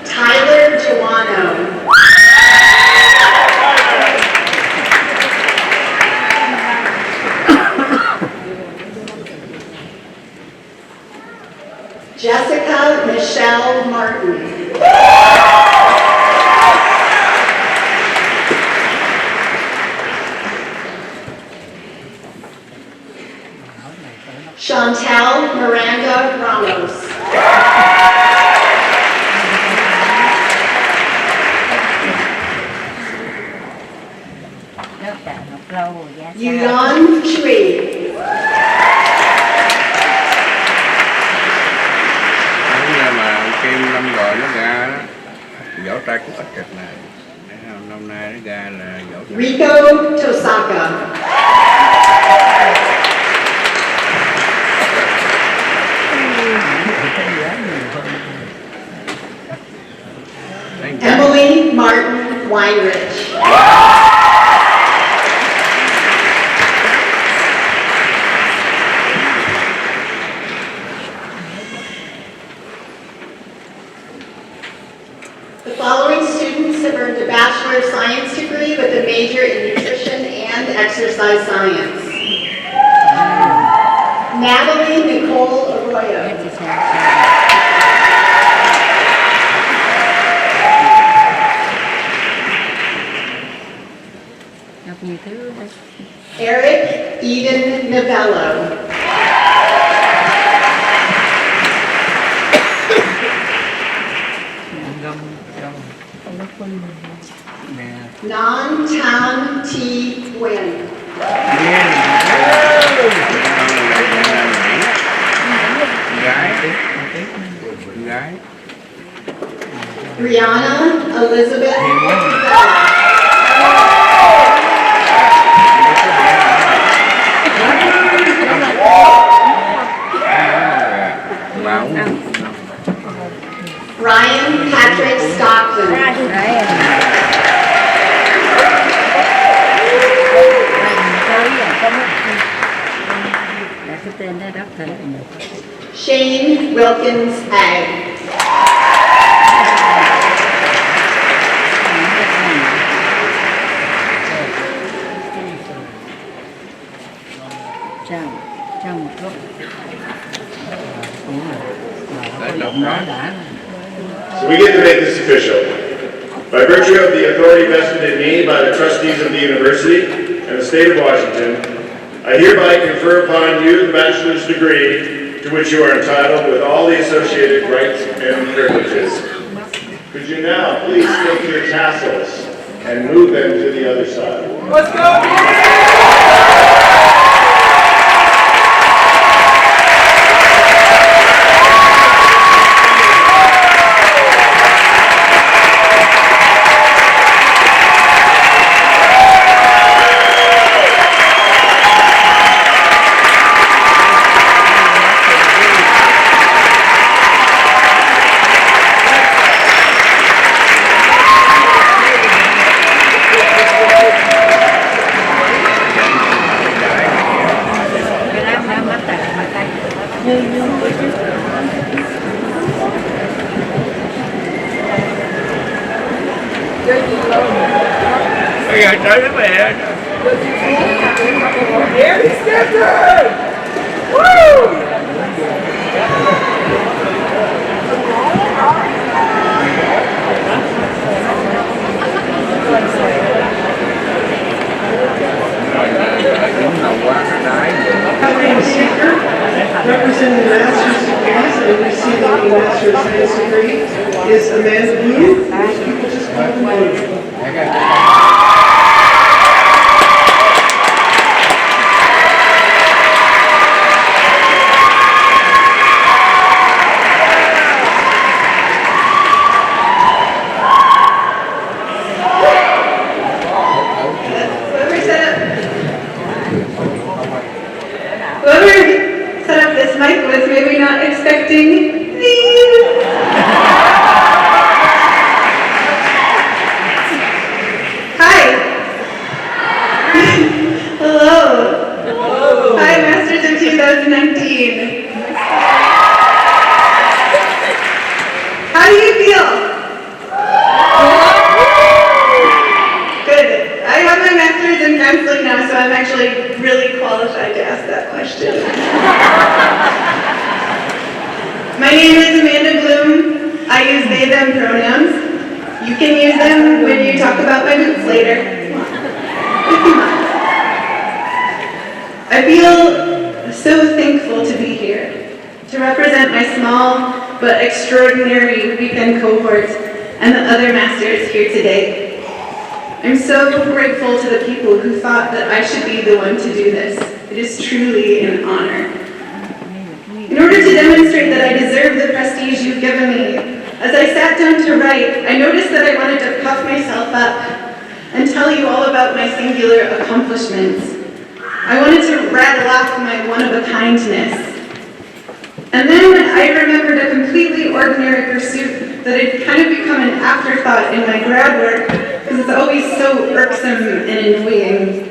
J: Tyler Joano. Jessica Michelle Martin. Chantel Miranda Ramos. Yuan Chui.
A: Nếu như mà kim 5 rồi nó ra đó, vỏ tay cũng ít chật này. Năm nay nó ra là dỗ trại.
J: Rico Tosaka. Emily Martin Weinrich. The following students have earned a Bachelor of Science degree with a major in nutrition and exercise science. Natalie Nicole Arroyo. Eric Eden Novello. Non-Town T. Wynn.
A: Gái.
J: Brianna Elizabeth. Ryan Patrick Stockton. Shane Wilkins Ag.
D: So we get to make this official. By virtue of the authority vested in me by the trustees of the university and the state of Washington, I hereby confer upon you the bachelor's degree to which you are entitled with all the associated rights and privileges. Could you now please take your tassels and move them to the other side? Let's go!
A: Bây giờ tới với mẹ.
B: Representing the master's degrees and receiving a master's science degree is Amanda Blue. People just call them Blue.
K: Whoever set up this mic was maybe not expecting these. Hi. Hello. Hi, Masters of 2019. How do you feel? Good. I have my master's in counseling now, so I'm actually really qualified to ask that question. My name is Amanda Bloom. I use they, them pronouns. You can use them when you talk about my boots later. If you mind. I feel so thankful to be here, to represent my small but extraordinary weekend cohort and the other masters here today. I'm so grateful to the people who thought that I should be the one to do this. It is truly an honor. In order to demonstrate that I deserve the prestige you've given me, As I sat down to write, I noticed that I wanted to puff myself up and tell you all about my singular accomplishments. I wanted to rattle off my one-of-a-kindness. And then I remembered a completely ordinary pursuit that had kind of become an afterthought in my grad work because it's always so irksome and annoying.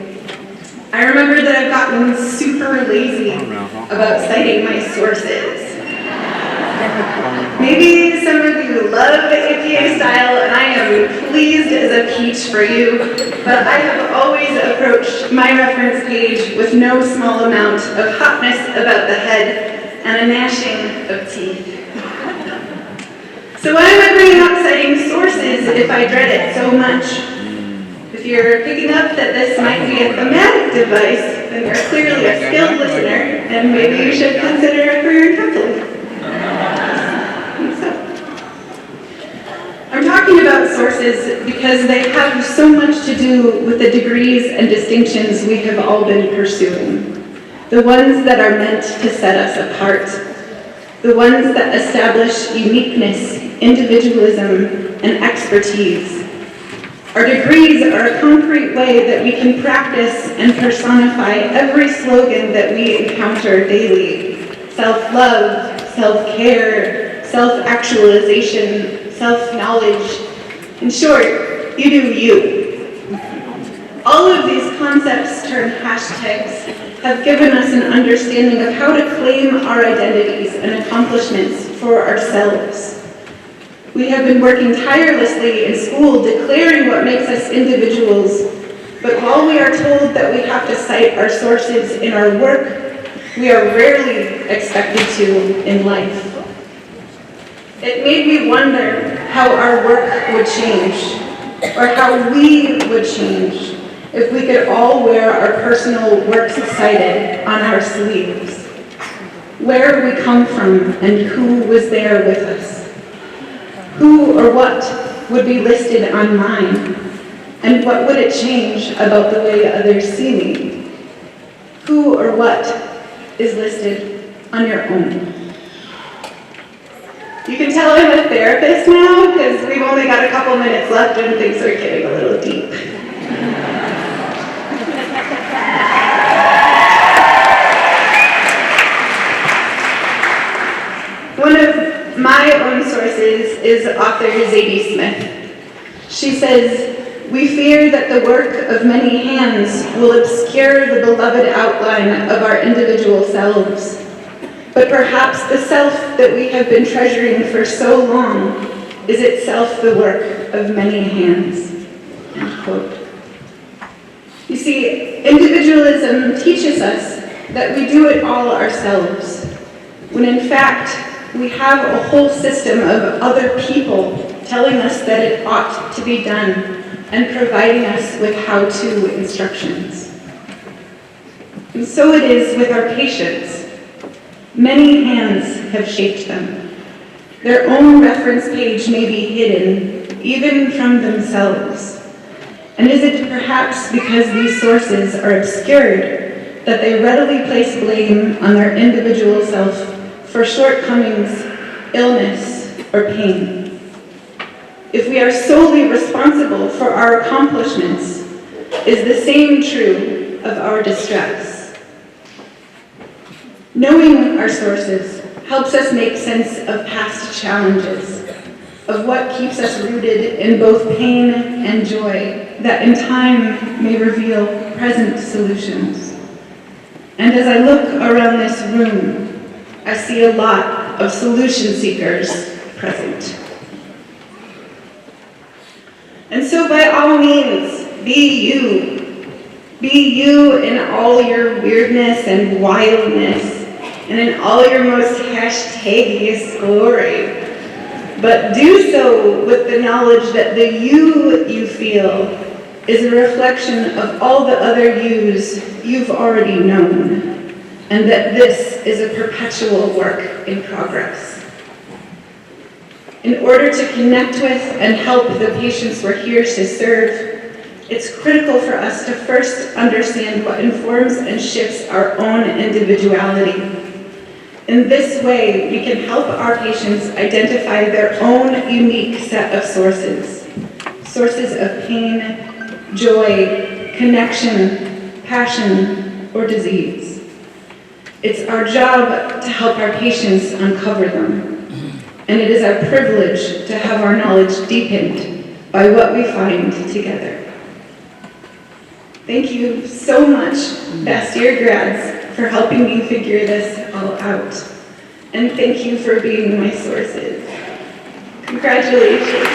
K: I remember that I've gotten super lazy about citing my sources. Maybe some of you love APA style, and I am pleased as a peach for you, but I have always approached my reference page with no small amount of hotness about the head and a gnashing of teeth. So why am I bringing up citing sources if I dread it so much? If you're picking up that this might be a thematic device, then you're clearly a skilled listener, and maybe you should consider a career in counseling. I'm talking about sources because they have so much to do with the degrees and distinctions we have all been pursuing. The ones that are meant to set us apart. The ones that establish uniqueness, individualism, and expertise. Our degrees are a concrete way that we can practice and personify every slogan that we encounter daily. Self-love, self-care, self-actualization, self-knowledge. In short, you do you. All of these concepts turned hashtags have given us an understanding of how to claim our identities and accomplishments for ourselves. We have been working tirelessly in school declaring what makes us individuals, but while we are told that we have to cite our sources in our work, we are rarely expected to in life. It made me wonder how our work would change, or how we would change, if we could all wear our personal works cited on our sleeves. Where we come from and who was there with us. Who or what would be listed on mine, and what would it change about the way others see me? Who or what is listed on your own? You can tell I'm a therapist now because we've only got a couple minutes left and things are getting a little deep. One of my own sources is author Zadie Smith. She says, "We fear that the work of many hands will obscure the beloved outline of our individual selves. But perhaps the self that we have been treasuring for so long is itself the work of many hands." End quote. You see, individualism teaches us that we do it all ourselves, when in fact, we have a whole system of other people telling us that it ought to be done and providing us with how-to instructions. And so it is with our patients. Many hands have shaped them. Their own reference page may be hidden, even from themselves. And is it perhaps because these sources are obscured that they readily place blame on their individual self for shortcomings, illness, or pain? If we are solely responsible for our accomplishments, is the same true of our distress? Knowing our sources helps us make sense of past challenges, of what keeps us rooted in both pain and joy that in time may reveal present solutions. And as I look around this room, I see a lot of solution seekers present. And so by all means, be you. Be you in all your weirdness and wildness, and in all your most hashtagiest glory. But do so with the knowledge that the you feel is a reflection of all the other yous you've already known, and that this is a perpetual work in progress. In order to connect with and help the patients we're here to serve, it's critical for us to first understand what informs and shifts our own individuality. In this way, we can help our patients identify their own unique set of sources of pain, joy, connection, passion, or disease. It's our job to help our patients uncover them, and it is our privilege to have our knowledge deepened by what we find together. Thank you so much, Bastyr grads, for helping me figure this all out. And thank you for being my sources. Congratulations.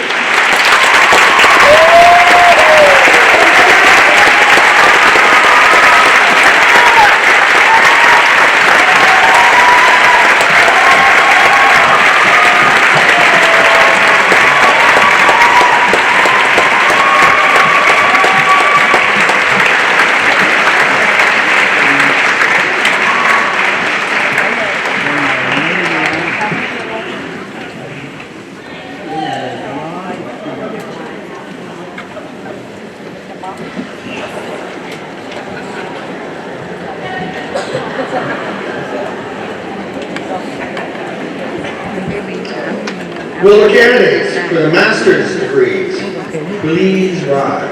G: Will the candidates for the master's degrees please rise?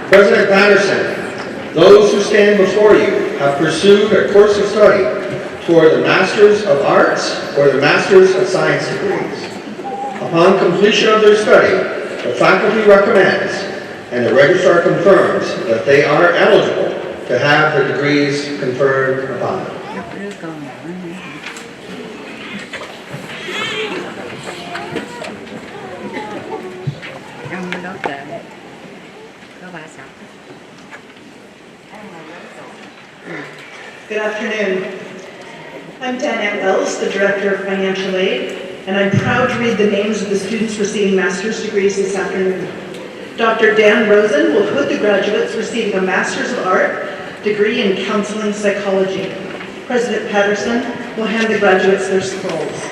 G: President Patterson, those who stand before you have pursued a course of study toward the Masters of Arts or the Masters of Science degrees. Upon completion of their study, the faculty recommends and the registrar confirms that they are eligible to have the degrees conferred upon them.
B: Good afternoon. I'm Danette Wells, the Director of Financial Aid, and I'm proud to read the names of the students receiving master's degrees this afternoon. Dr. Dan Rosen will hood the graduates receiving a Master's of Art degree in Counseling Psychology. President Patterson will hand the graduates their scrolls.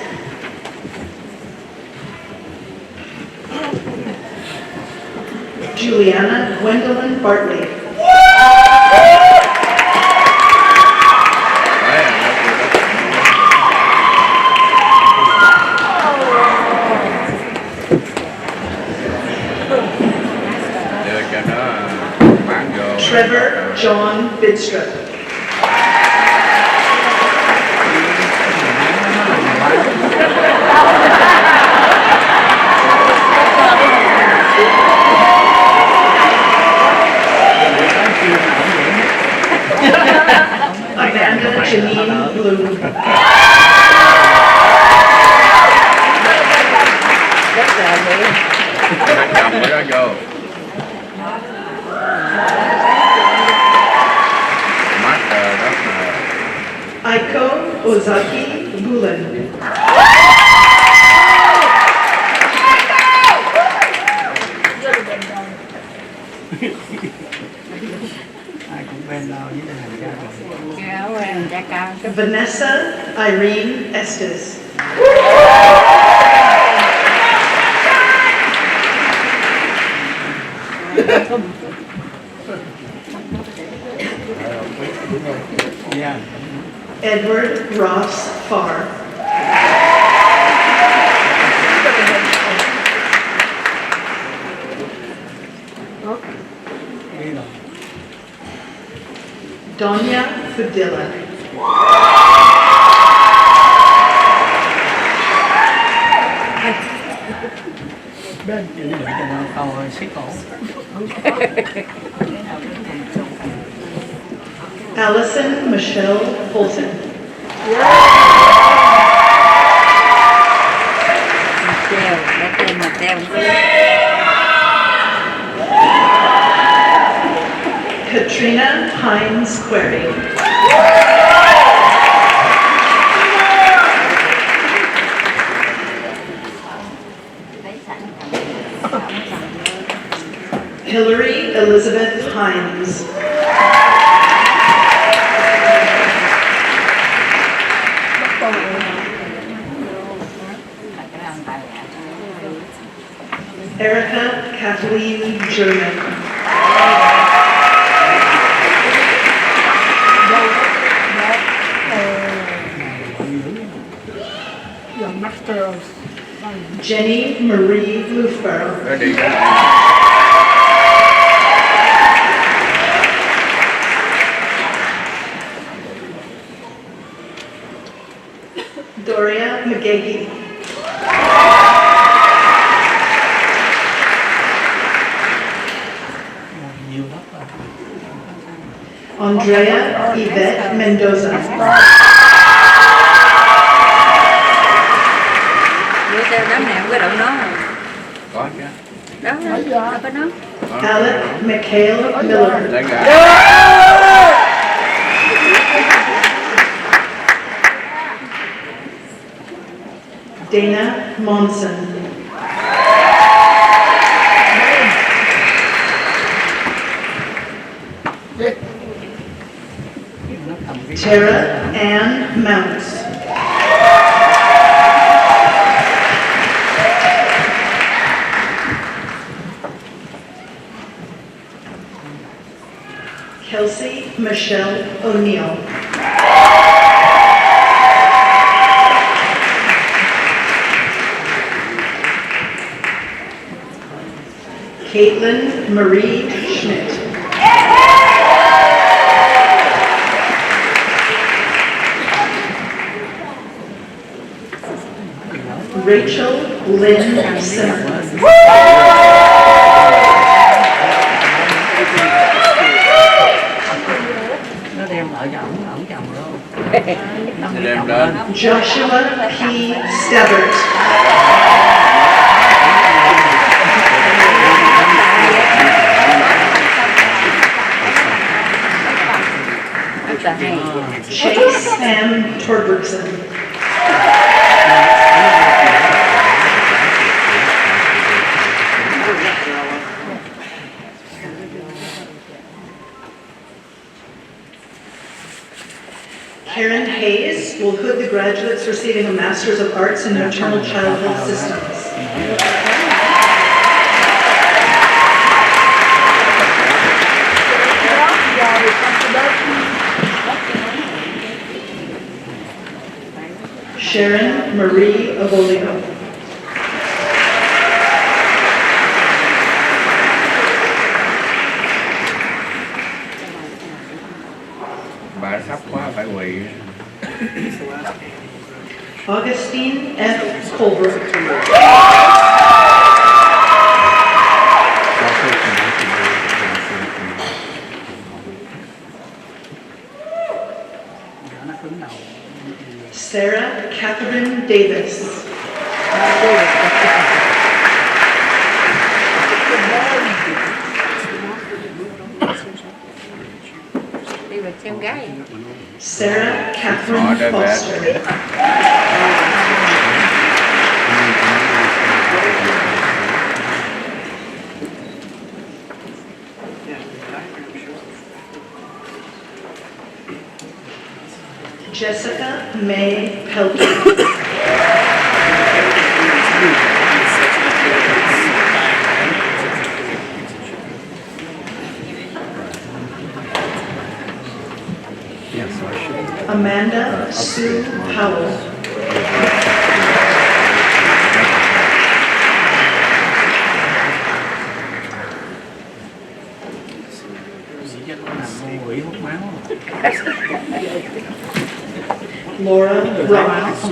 B: Juliana Gwendolyn Bartley. Trevor John Bidstrup. Amanda Janine Bloom.
A: Where'd I go?
B: Aiko Ozaki Bulan. Vanessa Irene Estes. Edward Ross Farr. Donya Fudilla. Allison Michelle Fulton. Katrina Hines Query. Hillary Elizabeth Hines.
K: Kathleen German. Jenny Marie Lufborough.
A: Ready.
K: Doria McGahey. Andrea Yvette Mendoza.
L: Đưa theo đám nào cái động nó
A: Có chứ.
L: đó đó có nó
K: Alec Mikhail Miller.
A: Lấy gà.
K: Dana Monson. Tara Ann Mounts. Kelsey Michelle O'Neill. Caitlin Marie Schmidt. Rachel Lynn Simmons.
L: nó đem lại cho ổng chồng luôn
A: Đem lên.
K: Joshua P. Stebbert.
L: rất là hay.
K: Chase M. Torbergson. Karen Hayes will hood the graduates receiving a Master's of Arts in Maternal Child Health Systems. Sharon Marie Avolio.
A: Bà sắp quá phải quỳ.
K: Augustine F. Colbrook. Sarah Catherine Davis.
L: Đi về xem gái.
K: Sarah Catherine Foster. Jessica May Pelkey. Amanda Sue Powell. Laura Ross.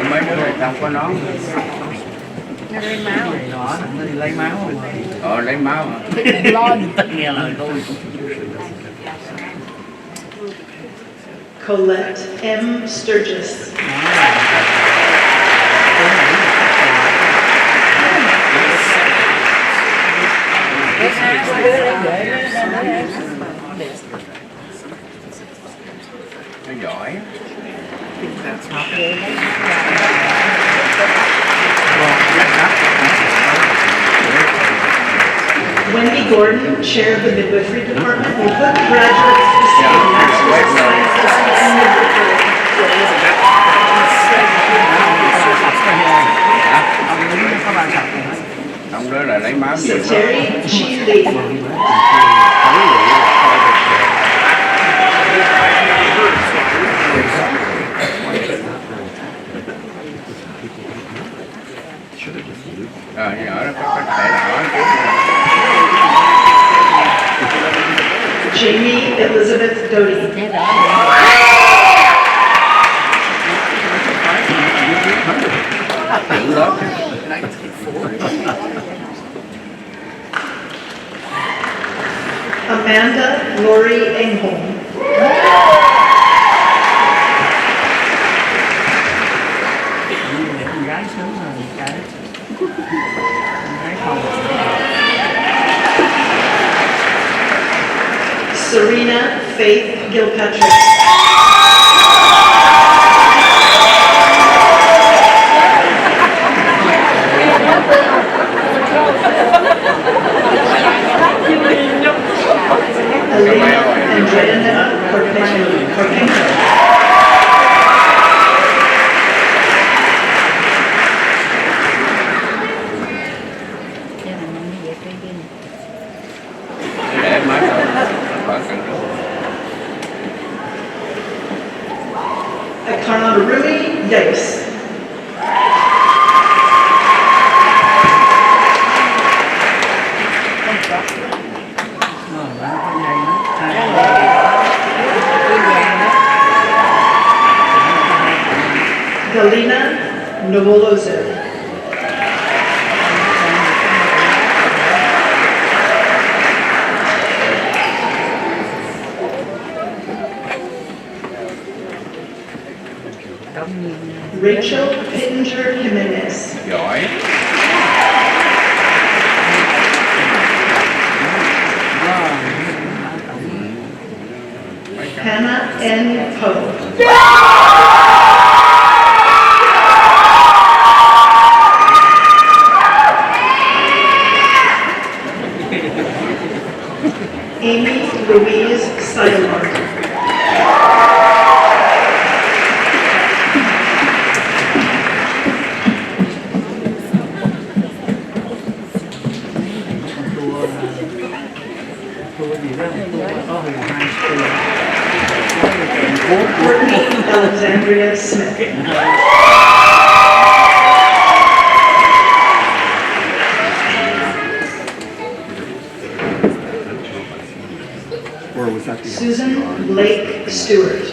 A: Mấy đứa này không có nón.
L: Nó lấy máu này nó đi lấy máu
A: Lấy máu hả?
L: lo gì tất nghe lời tôi.
K: Colette M. Sturgis.
A: Nó giỏi.
K: Wendy Gordon, chair of the midwifery department, will put graduates receiving Master's of Science in midwifery. Sateri Chi Lee.
A: Nhỏ đó có thẻ đỏ chứ.
K: Jamie Elizabeth Doty.
A: Chữ đó.
K: Amanda Lori Engholm.
L: Con gái sớm rồi cái con gái không.
K: Serena Faith Gilpatrick. Elena Andreina Carpencho.
A: Để máy thôi. Và cần
K: Akarui Dice. Galina Novolozer. Rachel Pittenger Jimenez.
A: giỏi.
K: Hannah N. Poe. Amy Louise Seidler. Courtney Alexandria Smith.
A: Where was that?
K: Susan Blake Stewart.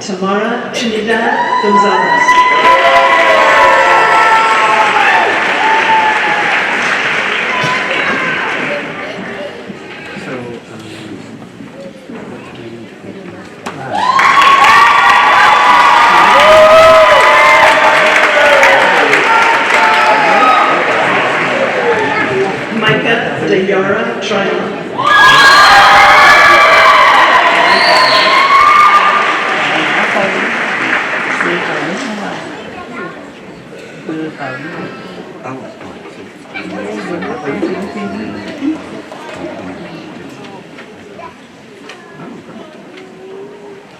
K: Tamara Trinidad Gonzalez. Micah Dayara Tryon.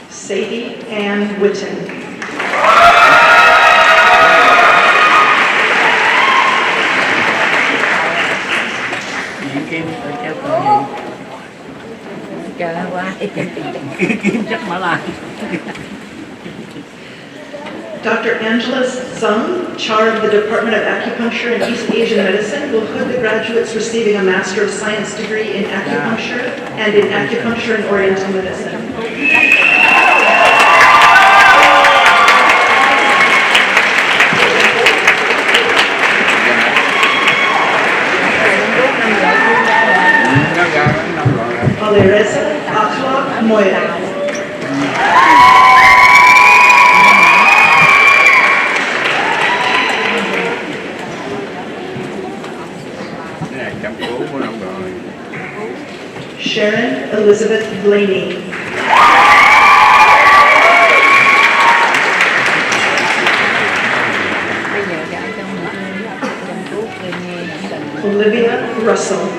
K: Sadie Ann Witten.
L: Kim tôi cho tôi gì? Trời ơi quá. Kim chắc mở lại.
K: Dr. Angela Sung, Chair of the Department of Acupuncture and East Asian Medicine, will hood the graduates receiving a Master of Science degree in acupuncture and in acupuncture and Oriental medicine. Alireza Akhlaq Moira. Sharon Elizabeth Blaney. Olivia Russell.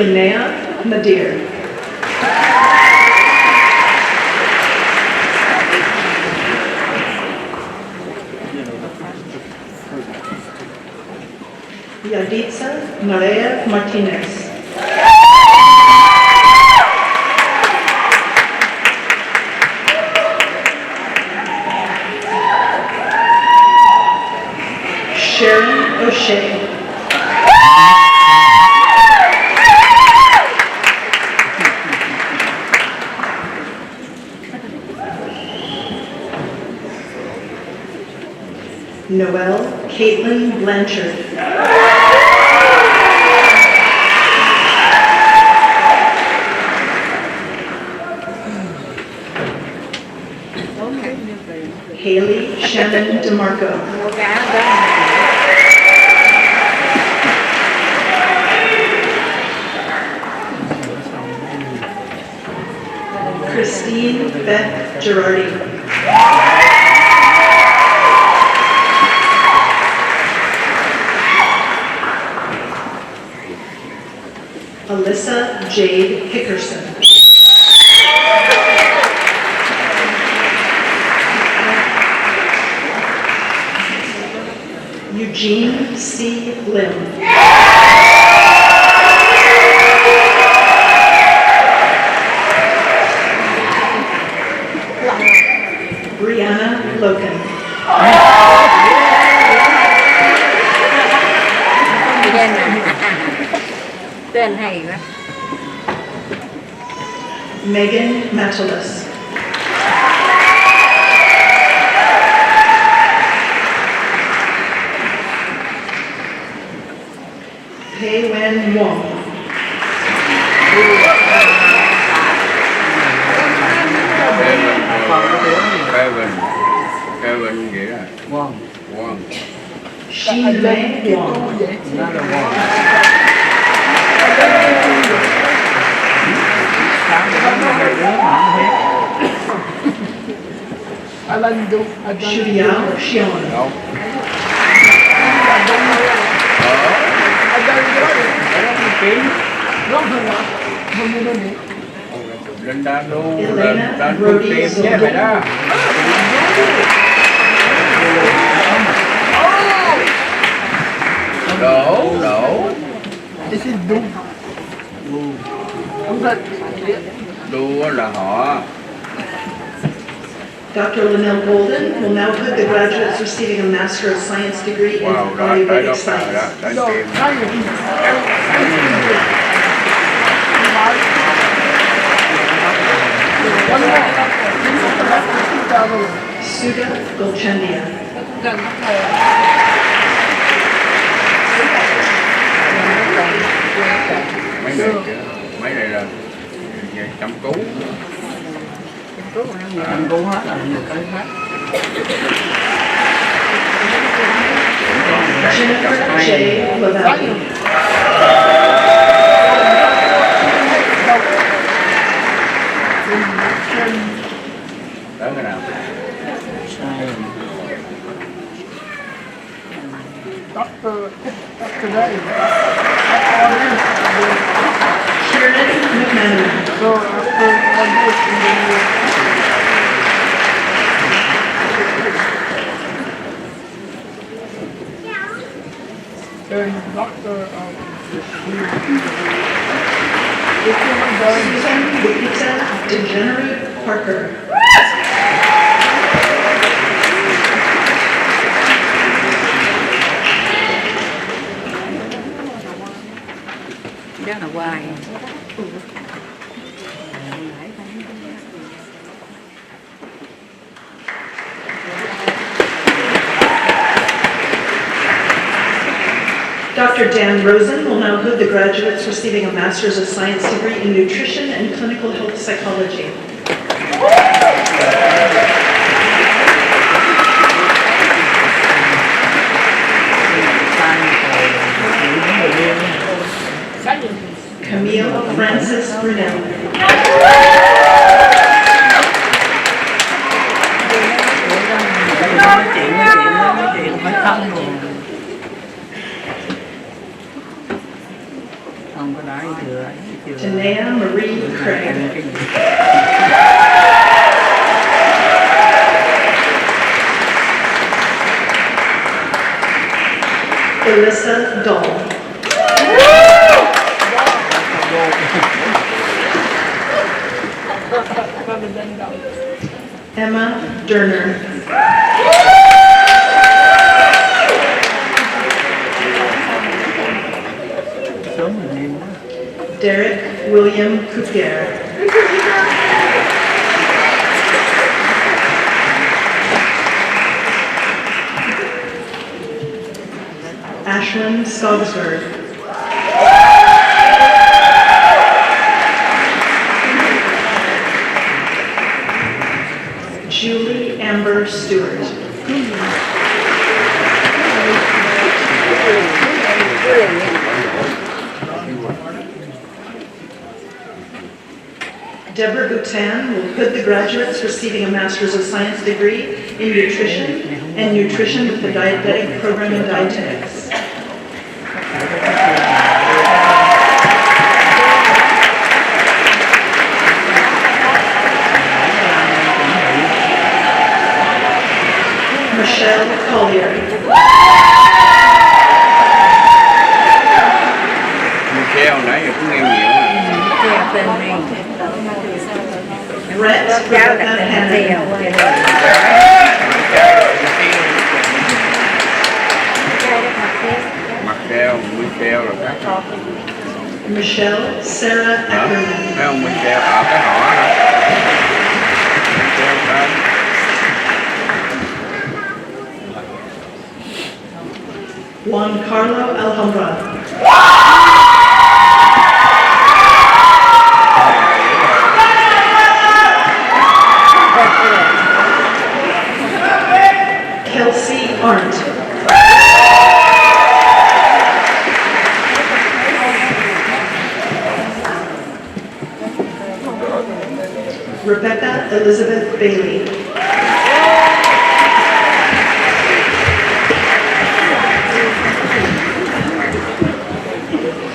B: Shunea Nadir. Yaditza Maria Martinez. Sharon O'Shea. Noelle Caitlin Blanchard. Haley Shannon DeMarco. Christine Beth Girardi. Alyssa Jade Hickerson. Eugene C. Lim. Brianna Logan.
L: Tên hay quá.
B: Megan Matalis. Pei Wen Wong.
A: Kevin gì đó?
L: Quang.
A: Quang.
B: Shi Mei Wong.
L: Nó là Quang.
B: Shuliao Xion.
A: Đâu? Lên đa đô, lên đa đô tìm nhé mày đó. Đổ. Đô là họ.
B: Dr. Linnell Golden will now put the graduates receiving a Master of Science degree in
A: Wow, đó,
B: Ayurvedic
A: đó,
B: Science.
A: đã tìm.
B: Sudha Golchandia.
A: Mấy này là về chăm cứu.
L: Anh cũng hết là nhiều cái hết.
B: Jennifer J. Lavalley.
A: Đó cái nào?
B: Kieran McManaman. Susan Lupita DeGenerate Parker.
L: Đó là hoài.
B: Dr. Dan Rosen will now hood the graduates receiving a Master's of Science degree in Nutrition and Clinical Health Psychology. Camille Francis Brunel.
L: Chuyện phải không luôn. Không có đá
K: Tanea Marie Craig. Alyssa Dahl. Emma Derner. Derek William Coupier. Ashlyn Skogsberg. Julie Amber Stewart. Deborah Boutin will put the graduates receiving a Master's of Science degree in Nutrition and Nutrition with the Dietetic Program in Dietetics. Michelle Collier.
A: Michelle nãy giờ cũng nghe nhiều
K: Brett Rebecca Hannon.
A: Michelle rồi các
K: Michelle Sarah Ackerman.
A: thấy không Michelle ở cái họ hả? Michelle đó.
K: Juan Carlo Alhambra. Kelsey Arndt. Rebecca Elizabeth Bailey.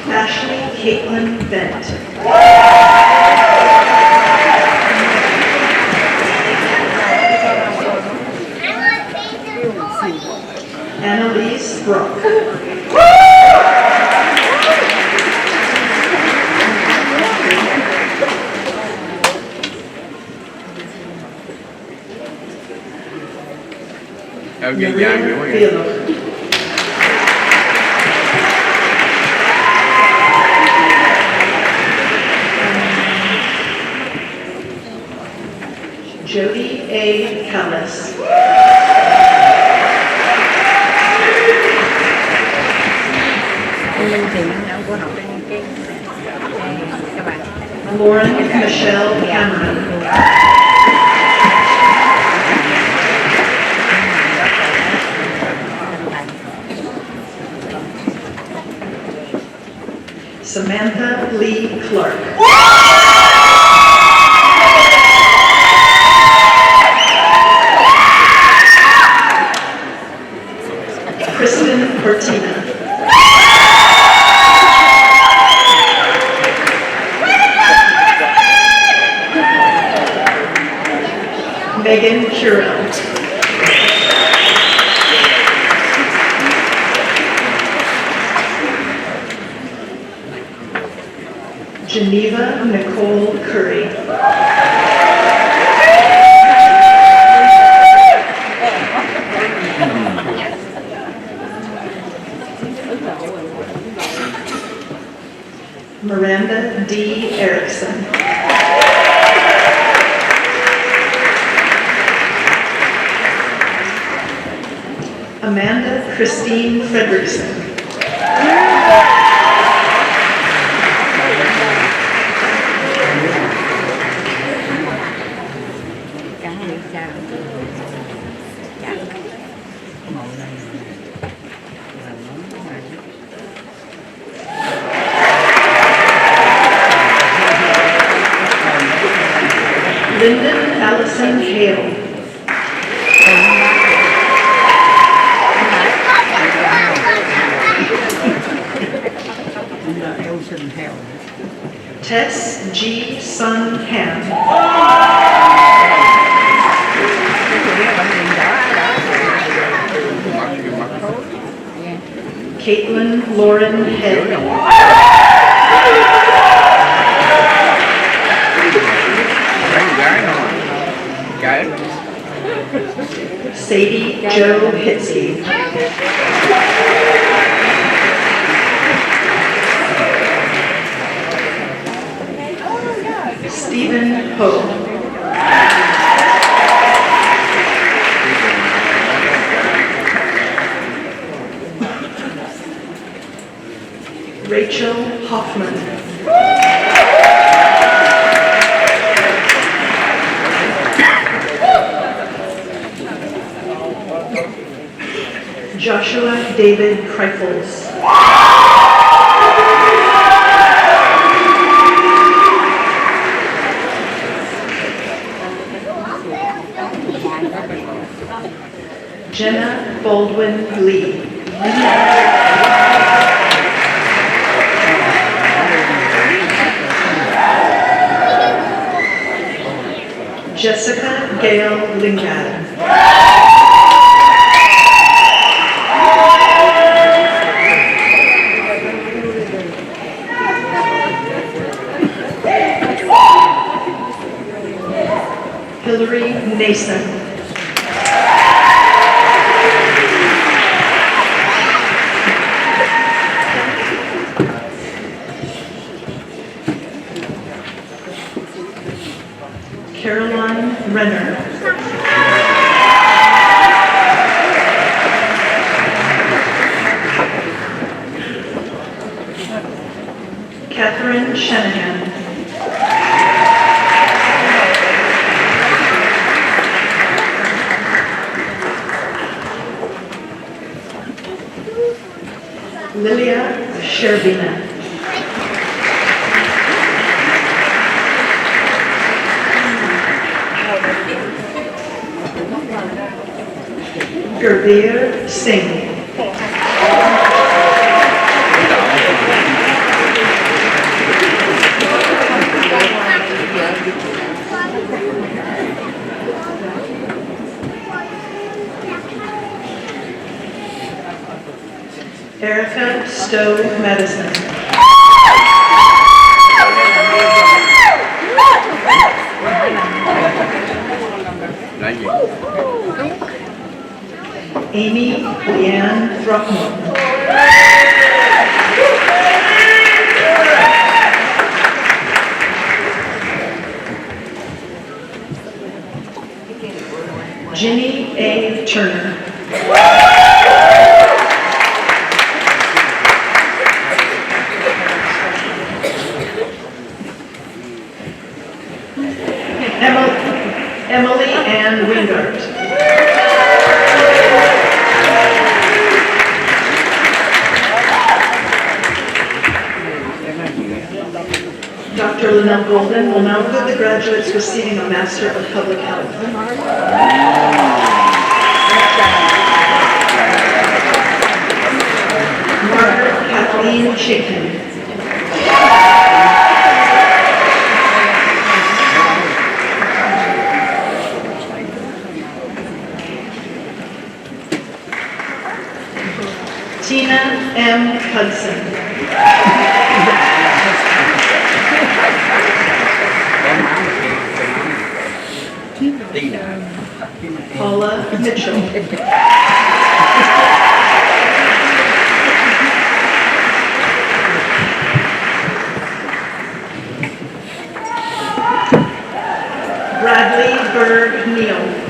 K: Ashley Caitlin Bent. Annalise Brock.
A: Em ghi dài dữ quá vậy.
K: Maria Jody A. Callis. Lauren Michelle Cameron. Samantha Lee Clark. Kristen Cortina. Megan Curel. Geneva Nicole Curry. Miranda D. Erickson. Amanda Christine Fredrickson. Lyndon Allison Hale.
L: Ocean Hell.
B: Tess G. Sun Han. Caitlin Lauren Head. Sadie Joe Hitsky. Stephen Ho. Rachel Hoffman. Joshua David Kreifels. Jenna Baldwin Lee. Jessica Gail Lingad. Hillary Nason. Caroline Renner. Catherine Shanahan. Lilia Sherbina. Gurbir Singh. Erica Stowe Madison. Amy Leanne Throckmorton. Ginny A. Turner. Emily Ann Wingart. Dr. Linnell Golden will now include the graduates receiving a Master of Public Health. Margaret Kathleen Chaikin. Tina M. Hudson. Paula Mitchell. Bradley Berg Neal.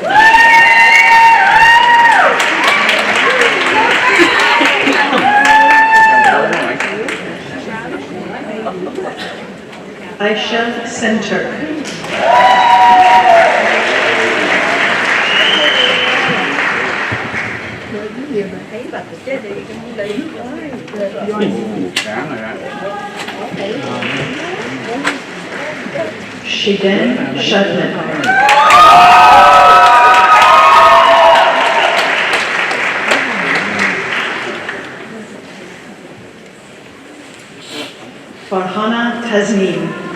B: Aisha Center. Shaden Shudman. Farhana Tasneem.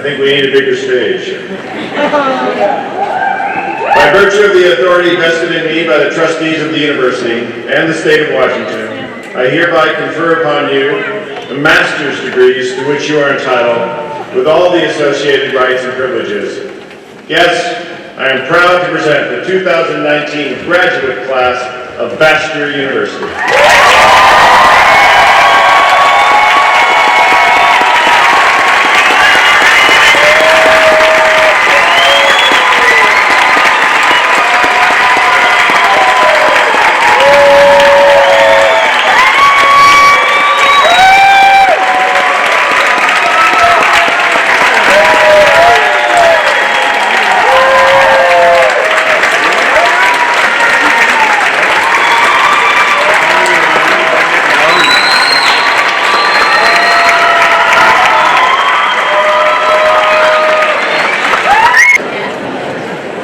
D: think we need a bigger stage. By virtue of the authority vested in me by the trustees of the university and the state of Washington, I hereby confer upon you the master's degrees to which you are entitled, with all the associated rights and privileges. Yes, I am proud to present the 2019 graduate class of Bastyr University.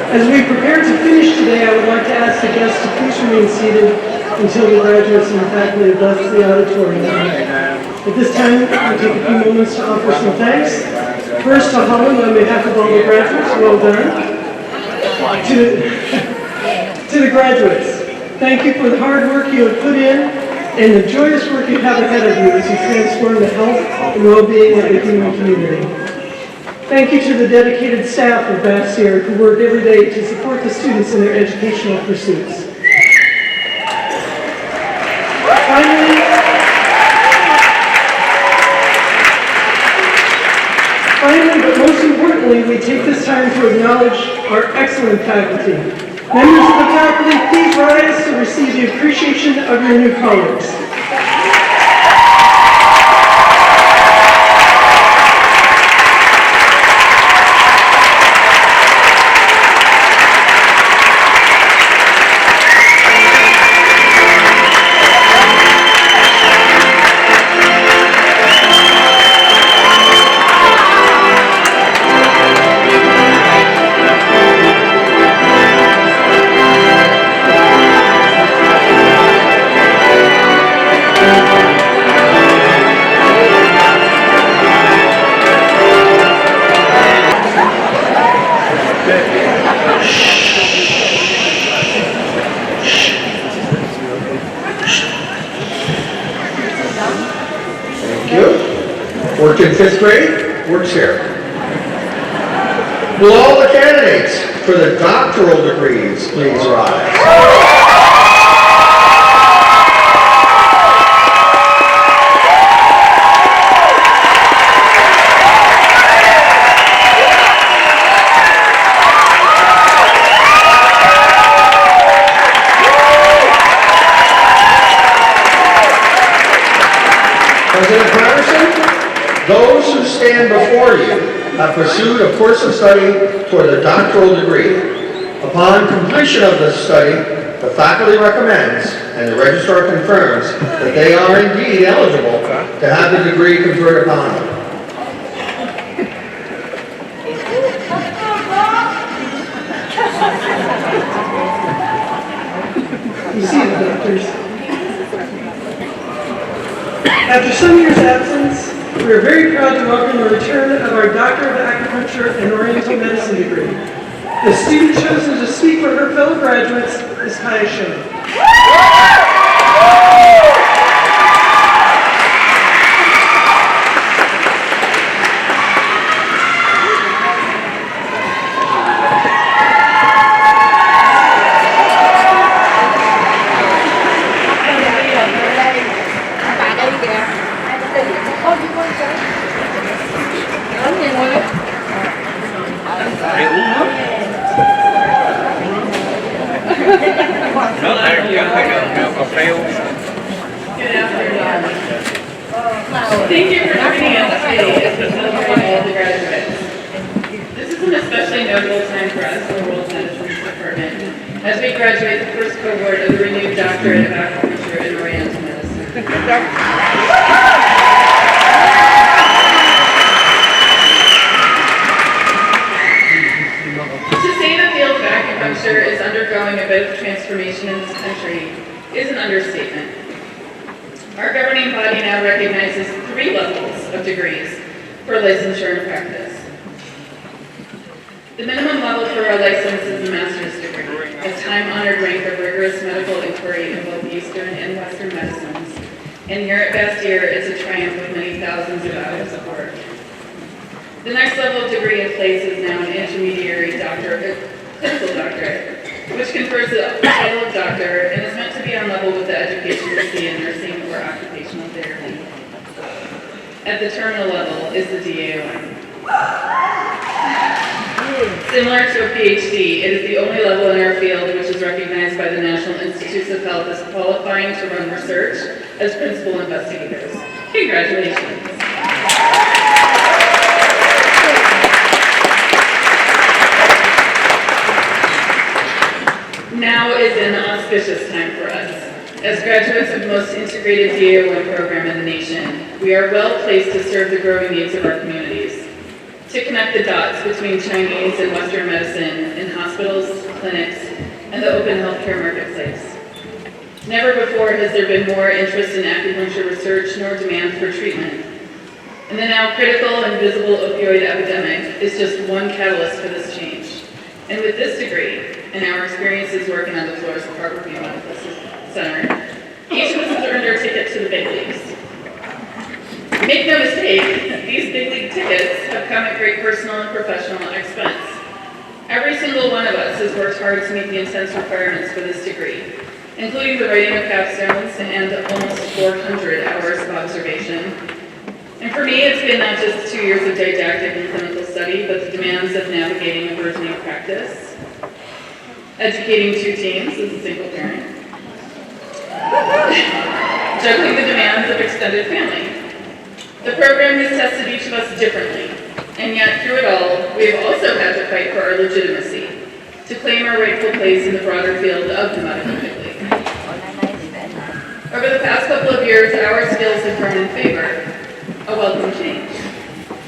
B: As we prepare to finish today, I would like to ask the guests to please remain seated until the graduates and faculty have left the auditorium. At this time, I'll take a few moments to offer some thanks. First, to Holland on behalf of all the graduates, well done. To the graduates, thank you for the hard work you have put in and the joyous work you have ahead of you as you transform the health and well-being of the human community. Thank you to the dedicated staff of Bastyr who work every day to support the students in their educational pursuits. Finally, but most importantly, we take this time to acknowledge our excellent faculty. Members of the faculty, please rise to receive the appreciation of your new colleagues.
G: Worked in 5th grade, works here. Will all the candidates for the doctoral degrees please rise? President Patterson, those who stand before you have pursued a course of study toward the doctoral degree. Upon completion of this study, the faculty recommends and the registrar confirms that they are indeed eligible to have the degree conferred upon them.
B: You see the doctors. After some years' absence, we are very proud to welcome the return of our Doctor of Acupuncture and Oriental Medicine degree. The student chosen to speak for her fellow graduates is Kaya Shane.
M: Thank you for joining us today as we celebrate all the graduates. This is an especially notable time for us in the World Medicine Department as we graduate the first cohort of the renewed Doctorate of Acupuncture and Oriental Medicine. To say the field of acupuncture is undergoing a bit of transformation in this country is an understatement. Our governing body now recognizes 3 levels of degrees for licensure and practice. The minimum level for our license is a master's degree, a time-honored rank of rigorous medical inquiry in both Eastern and Western medicines. And here at Bastyr, it's a triumph of many thousands of hours of work. The next level of degree in place is now an intermediary clinical doctorate, which confers the title of doctor and is meant to be on level with the education we see in nursing or occupational therapy. At the terminal level is the DAOM. Similar to a PhD, it is the only level in our field which is recognized by the National Institutes of Health as qualifying to run research as principal investigators. Congratulations. Now is an auspicious time for us. As graduates of the most integrated DAOM program in the nation, we are well placed to serve the growing needs of our communities, to connect the dots between Chinese and Western medicine in hospitals, clinics, and the open healthcare marketplace. Never before has there been more interest in acupuncture research nor demand for treatment. And the now critical and visible opioid epidemic is just one catalyst for this change. And with this degree, and our experiences working on the floors of Harborview Medical Center, each of us has earned our ticket to the big leagues. Make no mistake, these big league tickets have come at great personal and professional expense. Every single one of us has worked hard to meet the intense requirements for this degree, including the writing of capstones and almost 400 hours of observation. And for me, it's been not just 2 years of didactic and clinical study, but the demands of navigating a burgeoning practice, educating 2 teams as a single parent, juggling the demands of extended family. The program has tested each of us differently, and yet through it all, we have also had to fight for our legitimacy, to claim our rightful place in the broader field of the medical league. Over the past couple of years, our skills have grown in favor, a welcome change.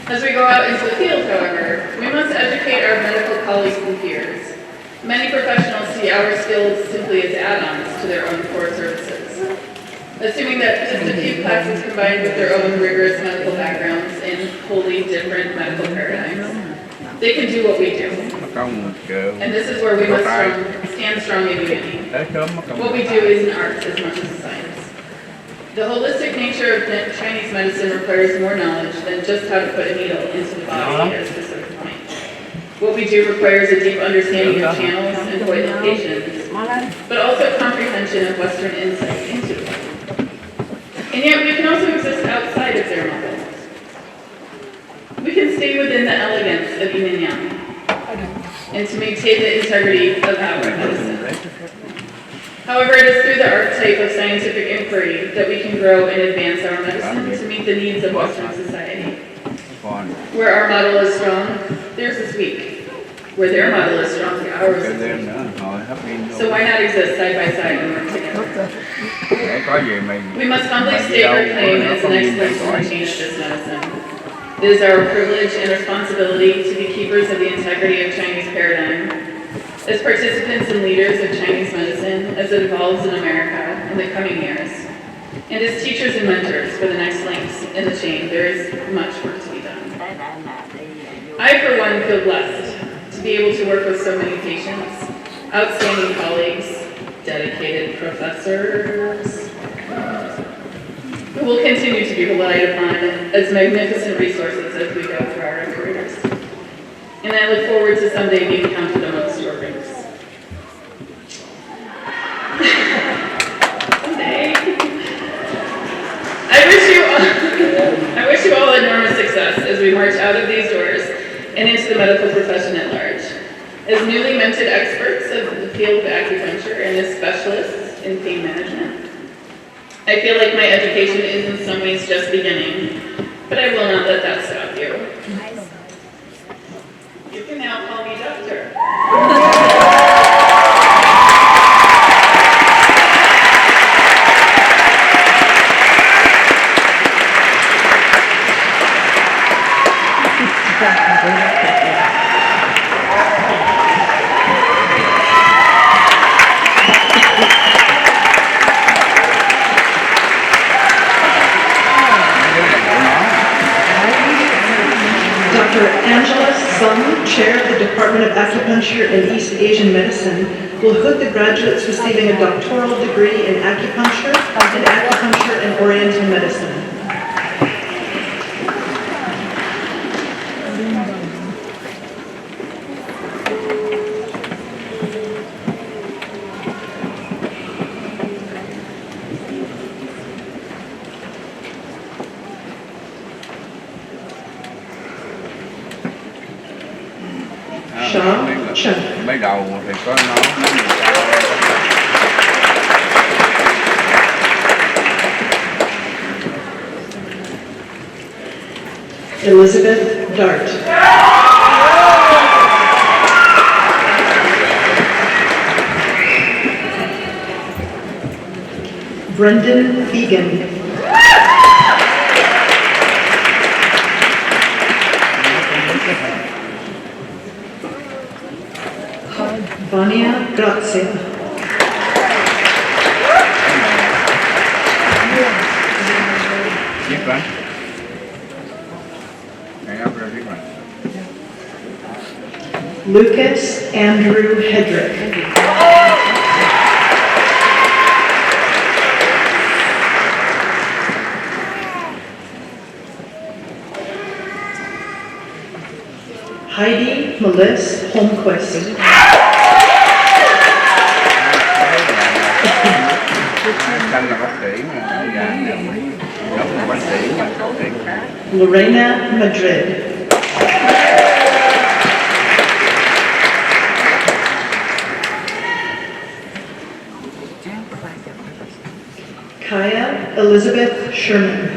M: As we go out into the field, however, we must educate our medical colleagues and peers. Many professionals see our skills simply as add-ons to their own core services, assuming that just a few classes combined with their own rigorous medical backgrounds in wholly different medical paradigms, they can do what we do. And this is where we must stand strong in unity. What we do is an art as much as a science. The holistic nature of Chinese medicine requires more knowledge than just how to put a needle into the body at a specific point. What we do requires a deep understanding of channels and point locations, but also comprehension of Western insight into the body. And yet we can also exist outside of their model. We can stay within the elegance of yin and yang, and to maintain the integrity of our medicine. However, it is through the archetype of scientific inquiry that we can grow and advance our medicine to meet the needs of Western society. Where our model is strong, theirs is weak. Where their model is strong, ours is weak. So why not exist side by side and work together? We must humbly state our claim as the next link in the chain of this medicine. It is our privilege and responsibility to be keepers of the integrity of Chinese paradigm, as participants and leaders of Chinese medicine as it evolves in America in the coming years, and as teachers and mentors for the next links in the chain. There is much work to be done. I, for one, feel blessed to be able to work with so many patients, outstanding colleagues, dedicated professors, who will continue to be relied upon as magnificent resources as we go through our careers. And I look forward to someday being counted amongst your ranks. Someday. I wish you all enormous success as we march out of these doors and into the medical profession at large. As newly minted experts of the field of acupuncture and as specialists in pain management, I feel like my education is in some ways just beginning, but I will not let that stop you. You can now call me doctor.
B: Dr. Dr. Angela Sung, Chair of the Department of Acupuncture and East Asian Medicine, will hood the graduates receiving a doctoral degree in acupuncture and acupuncture and oriental medicine.
A: Mới đầu thì có nó
B: Elizabeth Dart. Brendan Egan. Vania Grazia.
A: viết lên. Hãy áp ra viết lên.
B: Lucas Andrew Hedrick. Heidi Melissa Holmquist.
A: Xanh là bác sĩ mà vàng là mấy giống là bác sĩ mà có tiền khác.
B: Lorena Madrid. Kaya Elizabeth Sherman.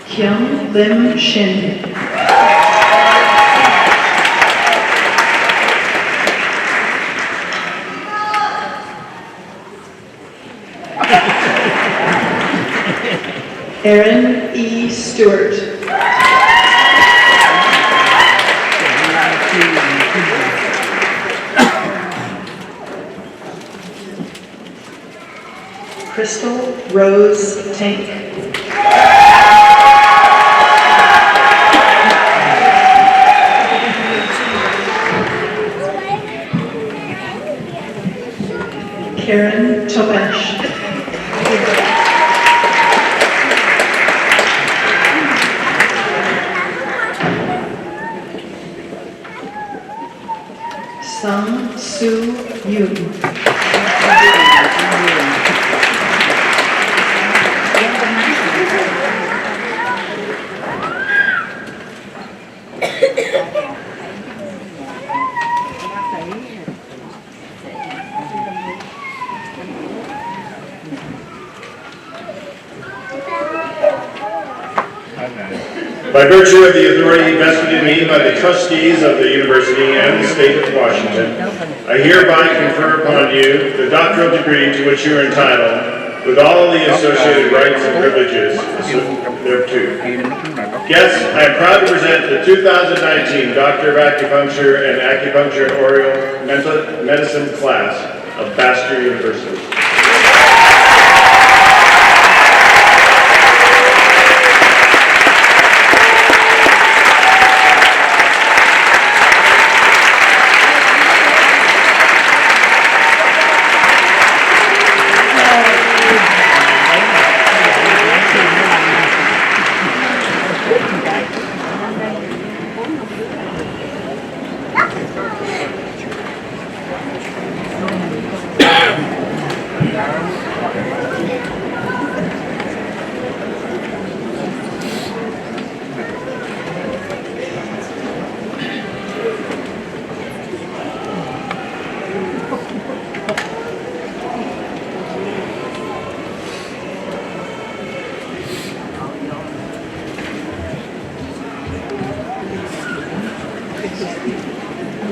B: Hyun Lim Shin. Aaron E. Stewart. Crystal Rose Tank. Karen Tomesh. Sung Soo Yoon.
D: By virtue of the authority vested in me by the trustees of the University and the State of Washington, I hereby confer upon you the doctoral degree to which you are entitled, with all the associated rights and privileges thereto. Yes, I am proud to present the 2019 Doctor of Acupuncture and Acupuncture and Oriental Medicine class of Bastyr University.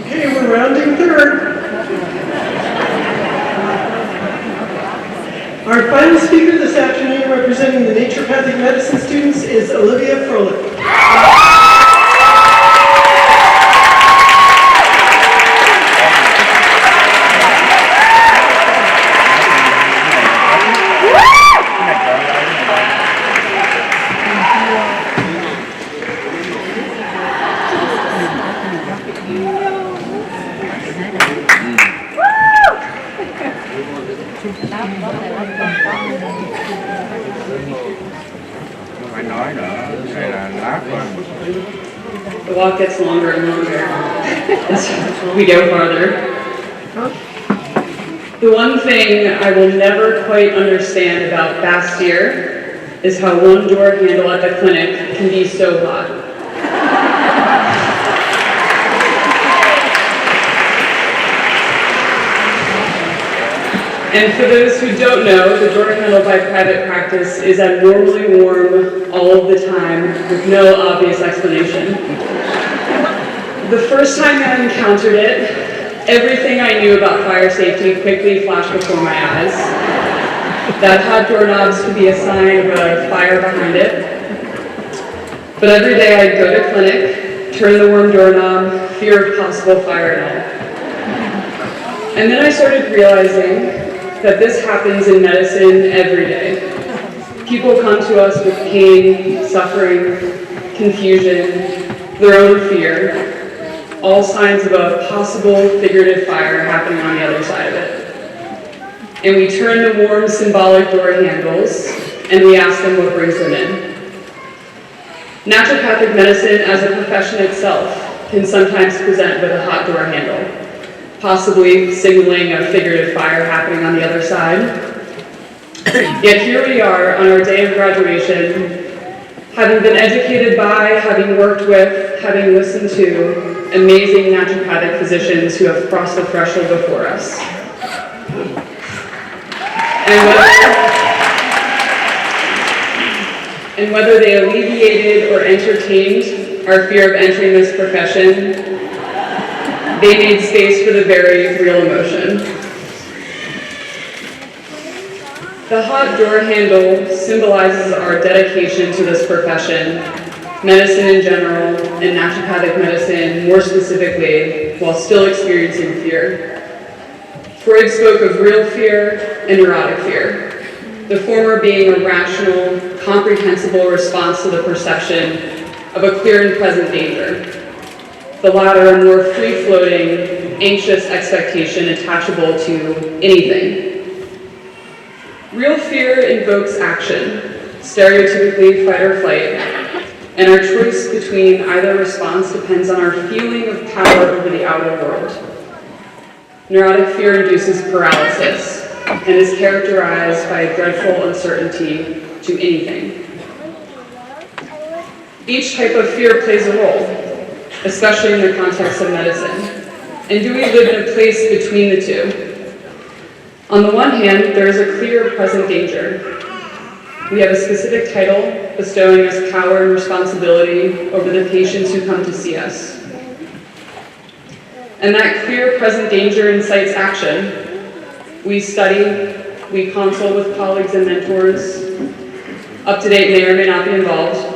B: Okay, we're rounding third. Our final speaker this afternoon representing the naturopathic medicine students is Olivia Froelich.
A: Không phải nói nữa, đây là lát rồi.
I: The walk gets longer and longer as we go farther. The one thing I will never quite understand about Bastyr is how one door handle at the clinic can be so hot. And for those who don't know, the door handle by private practice is abnormally warm all of the time with no obvious explanation. The first time I encountered it, everything I knew about fire safety quickly flashed before my eyes. That hot doorknobs could be a sign of a fire behind it. But every day I'd go to clinic, turn the warm doorknob, fear of possible fire and all. And then I started realizing that this happens in medicine every day. People come to us with pain, suffering, confusion, their own fear, all signs of a possible figurative fire happening on the other side of it. And we turn the warm symbolic door handles and we ask them what brings them in. Naturopathic medicine as a profession itself can sometimes present with a hot door handle, possibly signaling a figurative fire happening on the other side. Yet here we are on our day of graduation, having been educated by, having worked with, having listened to amazing naturopathic physicians who have crossed the threshold before us. And whether they alleviated or entertained our fear of entering this profession, they made space for the very real emotion. The hot door handle symbolizes our dedication to this profession, medicine in general, and naturopathic medicine more specifically, while still experiencing fear. Freud spoke of real fear and neurotic fear, the former being a rational, comprehensible response to the perception of a clear and present danger. The latter a more free-floating, anxious expectation attachable to anything. Real fear invokes action, stereotypically fight or flight, and our choice between either response depends on our feeling of power over the outer world. Neurotic fear induces paralysis and is characterized by a dreadful uncertainty to anything. Each type of fear plays a role, especially in the context of medicine. And do we live in a place between the two? On the one hand, there is a clear present danger. We have a specific title bestowing us power and responsibility over the patients who come to see us. And that clear present danger incites action. We study, we consult with colleagues and mentors. Up to date may or may not be involved.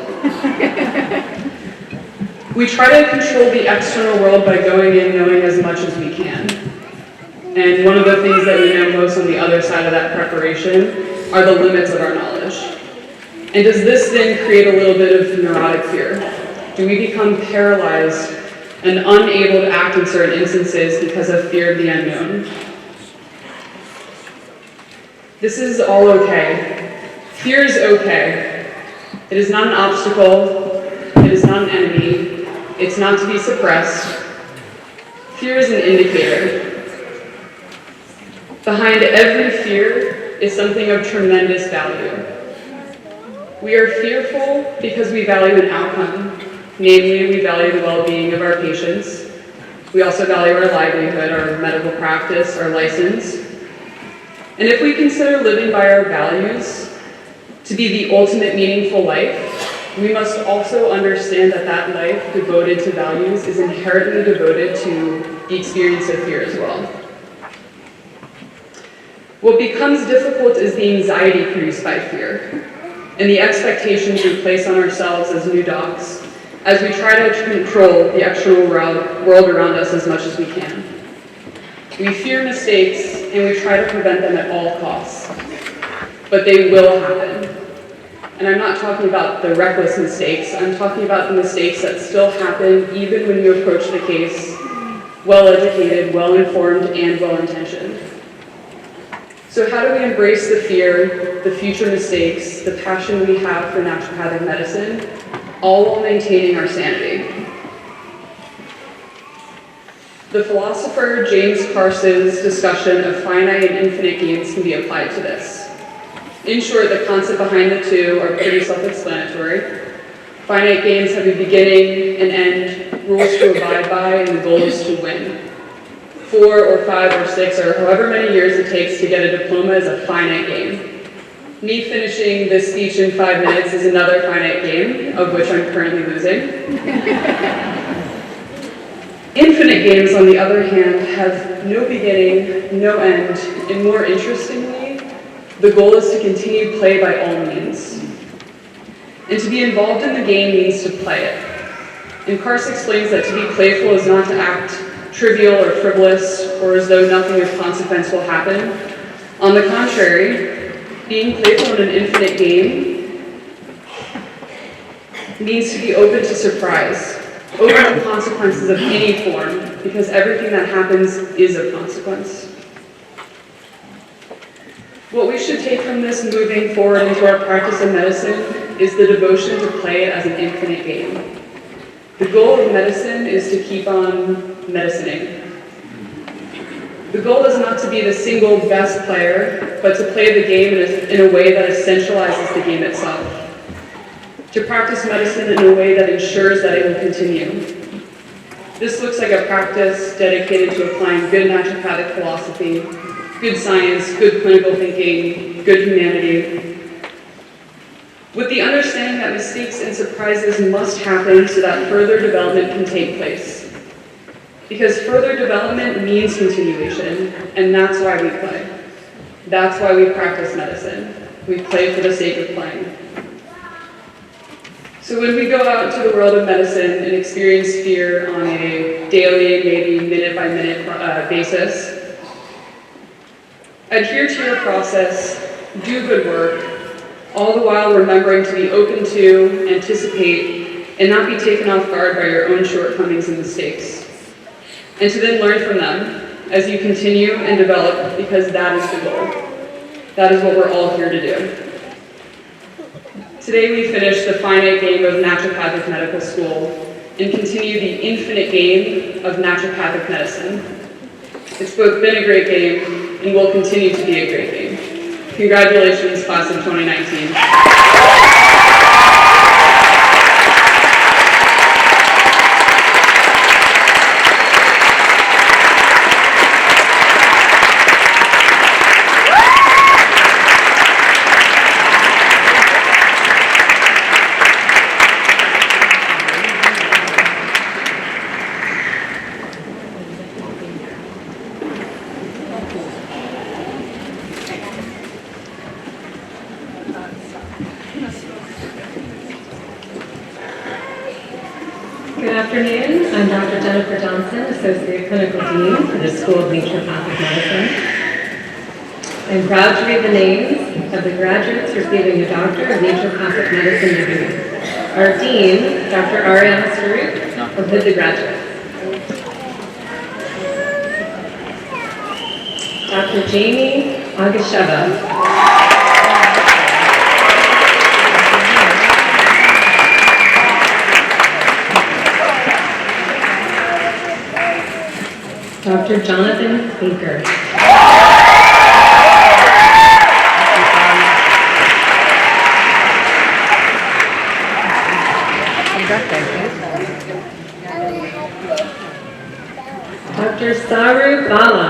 I: We try to control the external world by going in knowing as much as we can. And one of the things that we know most on the other side of that preparation are the limits of our knowledge. And does this then create a little bit of neurotic fear? Do we become paralyzed and unable to act in certain instances because of fear of the unknown? This is all okay. Fear is okay. It is not an obstacle. It is not an enemy. It's not to be suppressed. Fear is an indicator. Behind every fear is something of tremendous value. We are fearful because we value an outcome. Namely, we value the well-being of our patients. We also value our livelihood, our medical practice, our license. And if we consider living by our values to be the ultimate meaningful life, we must also understand that that life devoted to values is inherently devoted to the experience of fear as well. What becomes difficult is the anxiety produced by fear and the expectations we place on ourselves as new docs as we try to control the external world around us as much as we can. We fear mistakes and we try to prevent them at all costs, but they will happen. And I'm not talking about the reckless mistakes, I'm talking about the mistakes that still happen even when you approach the case well-educated, well-informed, and well-intentioned.
M: So how do we embrace the fear, the future mistakes, the passion we have for naturopathic medicine, all while maintaining our sanity? The philosopher James Carson's discussion of finite and infinite games can be applied to this. In short, the concept behind the two are pretty self-explanatory. Finite games have a beginning, an end, rules to abide by, and the goal is to win. 4 or 5 or 6 or however many years it takes to get a diploma is a finite game. Me finishing this speech in 5 minutes is another finite game, of which I'm currently losing. Infinite games, on the other hand, have no beginning, no end, and more interestingly, the goal is to continue play by all means. And to be involved in the game means to play it. And Carson explains that to be playful is not to act trivial or frivolous or as though nothing of consequence will happen. On the contrary, being playful in an infinite game means to be open to surprise, open to consequences of any form, because everything that happens is a consequence. What we should take from this moving forward into our practice of medicine is the devotion to play it as an infinite game. The goal of medicine is to keep on medicining. The goal is not to be the single best player, but to play the game in a way that essentializes the game itself. To practice medicine in a way that ensures that it will continue. This looks like a practice dedicated to applying good naturopathic philosophy, good science, good clinical thinking, good humanity, with the understanding that mistakes and surprises must happen so that further development can take place. Because further development means continuation, and that's why we play. That's why we practice medicine. We play for the sake of playing. So when we go out into the world of medicine and experience fear on a daily, maybe minute-by-minute basis, adhere to your process, do good work, all the while remembering to be open to, anticipate, and not be taken off guard by your own shortcomings and mistakes. And to then learn from them as you continue and develop, because that is the goal. That is what we're all here to do. Today we finish the finite game of naturopathic medical school and continue the infinite game of naturopathic medicine. It's both been a great game and will continue to be a great game. Congratulations, class of 2019.
N: Good afternoon. I'm Dr. Jennifer Johnson, Associate Clinical Dean for the School of Naturopathic Medicine. I'm proud to read the names of the graduates receiving a Doctor of Naturopathic Medicine degree. Our Dean, Dr. Ariana Sarup, will bid the graduates. Dr. Jamie Agasheva. Dr. Jonathan Baker. Dr. Saru Bala.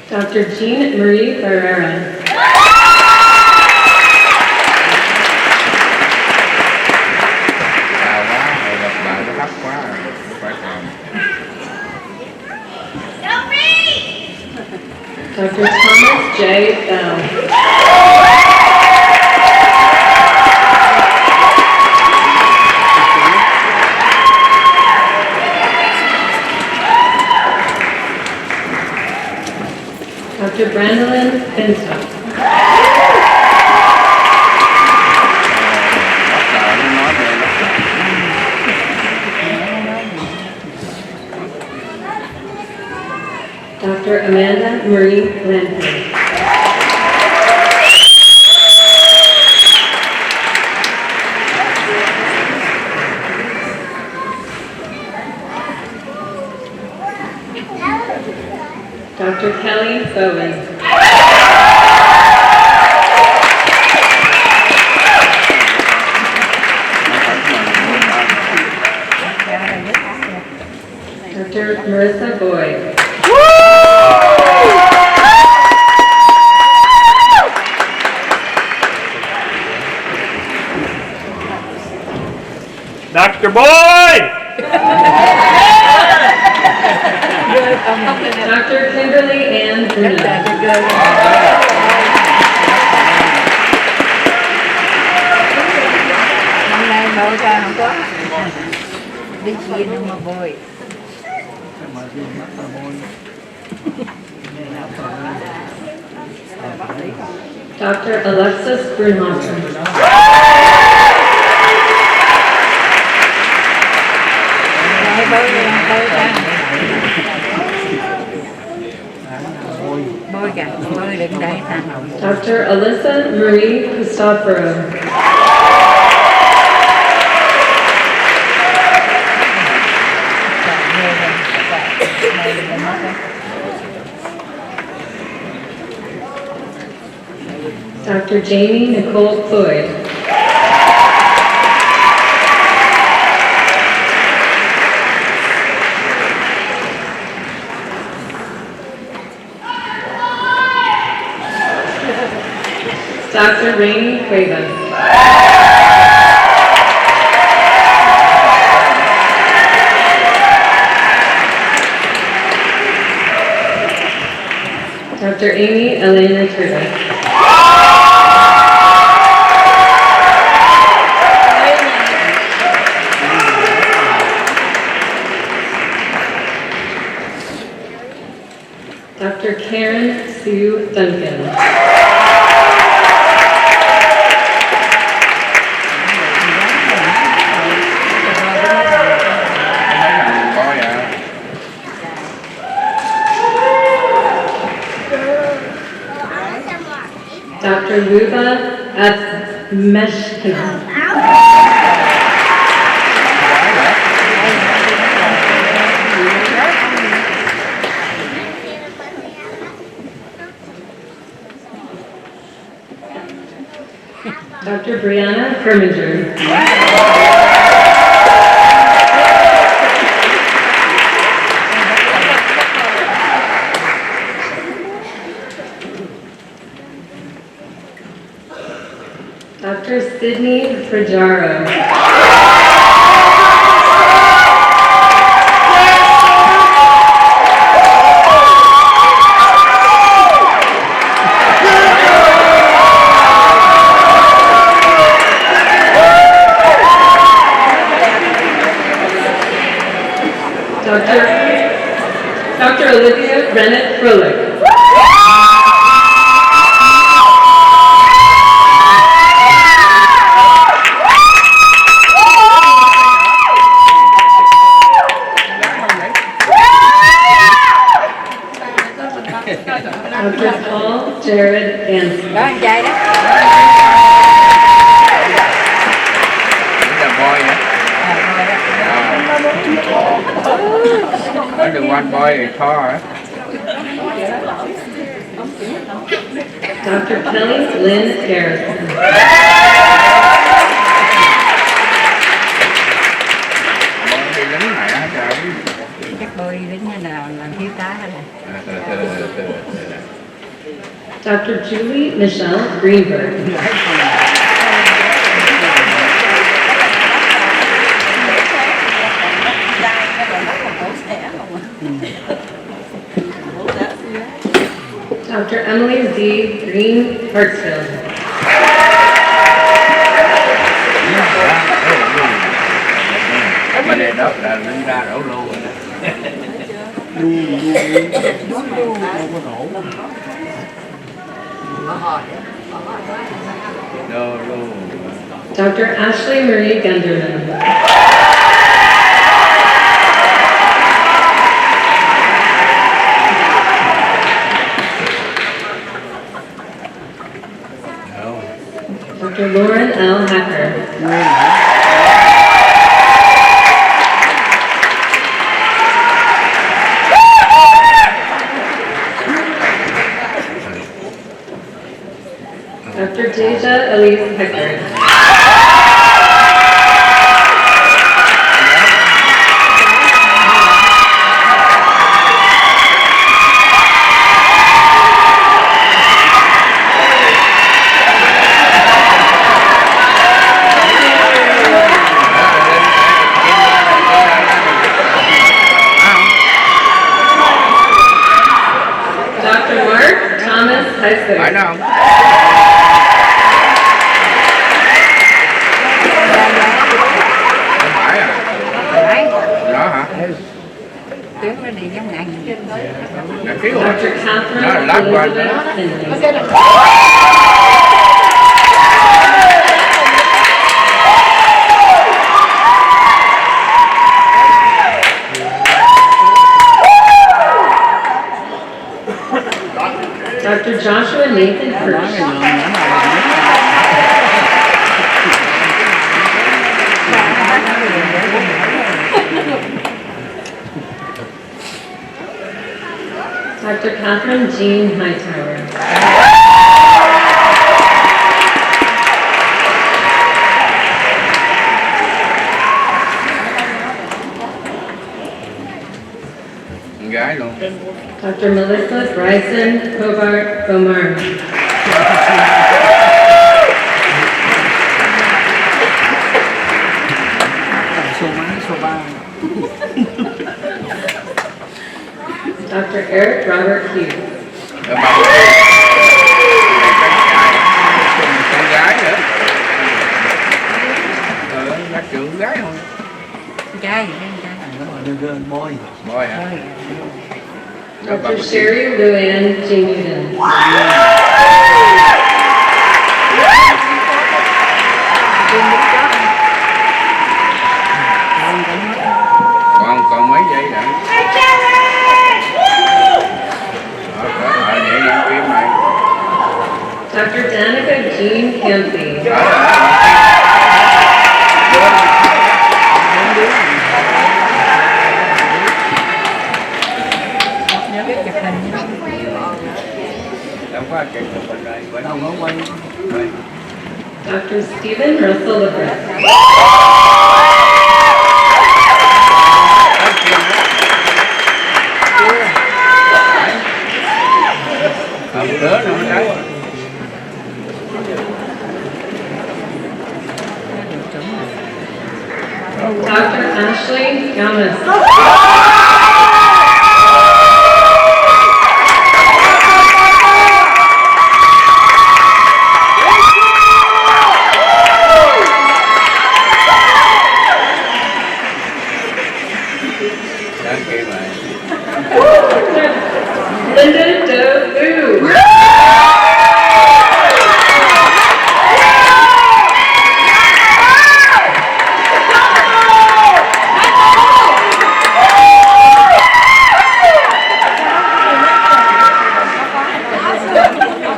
N: Dr. Jean Marie Ferreira. Dr. Thomas J. Bell. Dr. Brandolyn Finstock. Amanda Marie Lampard. Dr. Kelly Bowen. Dr. Marissa Boyd.
O: Dr. Boyd!
N: Dr. Kimberly Ann Bruno.
L: Hôm nay mẫu ra không có đi chia đâu mà vui.
N: Dr. Alexis Brunhausen. Dr. Alyssa Marie Cristoforo. Dr. Jamie Nicole Floyd. Dr. Rainey Cuevas. Dr. Amy Elena Turvis. Dr. Karen Sue Duncan. Dr. Luba Meshkina. Dr. Brianna Herminger. Dr. Sydney Frajaro. Dr. Olivia Rennet Froelich. Dr. Paul Jared Anson.
L: Đó anh trai đó.
A: Ở đường one boy thì khó hả?
N: Dr. Kelly Lynn Garrison.
A: Đi lính mẹ hả trời?
L: Chắc bơi lính như nào làm thiếu tá hay là?
N: Dr. Julie Michelle Greenberg. Dr. Emily Z. Green Hartsfield.
A: Cái này đó là lên ra đổ lô rồi đó.
N: Dr. Ashley Marie Gunderman. Dr. Lauren L. Hacker. Dr. Deja Elise Heckard. Dr. Mark Thomas Heisler.
A: Phải không? Không phải à? Đó hả?
L: Tiếng nó đi giống ngành.
A: Đã kêu rồi.
N: Dr. Catherine
A: Nó là lát qua đó.
N: Elizabeth Finley. Dr. Joshua Nathan Kirsch. Dr. Catherine Jean Hightower.
A: Con gái luôn.
N: Dr. Melissa Bryson Hobart Bomar.
L: Số mấy, số 3.
N: Dr. Eric Robert Hughes.
A: Con gái nữa. Bác trưởng gái không?
L: Trai. Boy.
A: Boy hả?
N: Dr. Sherry Luann Januden.
A: Còn mấy giây nữa. Để làm phim này.
N: Dr. Danica Jean Campy.
A: Đâu có kẹt chụp hình đây, vẫn không có quay.
N: Dr. Stephen Russell LeBret.
A: Không đứa nữa đấy.
N: Dr. Ashley Gomez.
A: Đáng kêu lại.
N: Linda Doe Vu.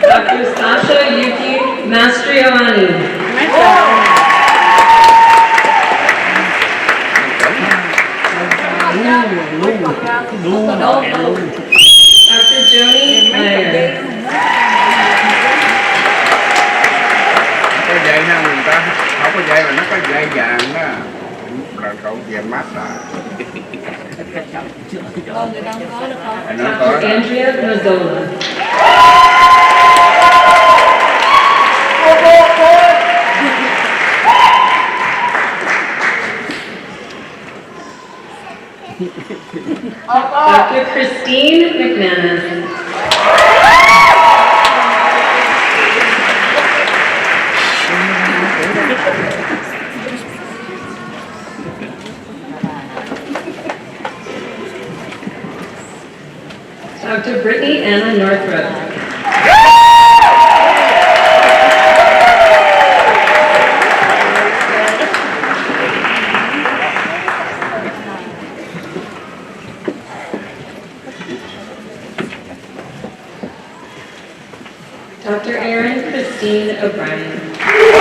N: Dr. Sasha Yuki Mastriani. Dr. Joni Meyer.
A: Có dây ha, người ta không có dây mà nó có dây vàng đó. Là cậu về mắt là. Nó có
N: Dr. Andrea Mazzola. Dr. Christine McManus. Dr. Brittany Anna Northrup. Dr. Erin Christine O'Brien.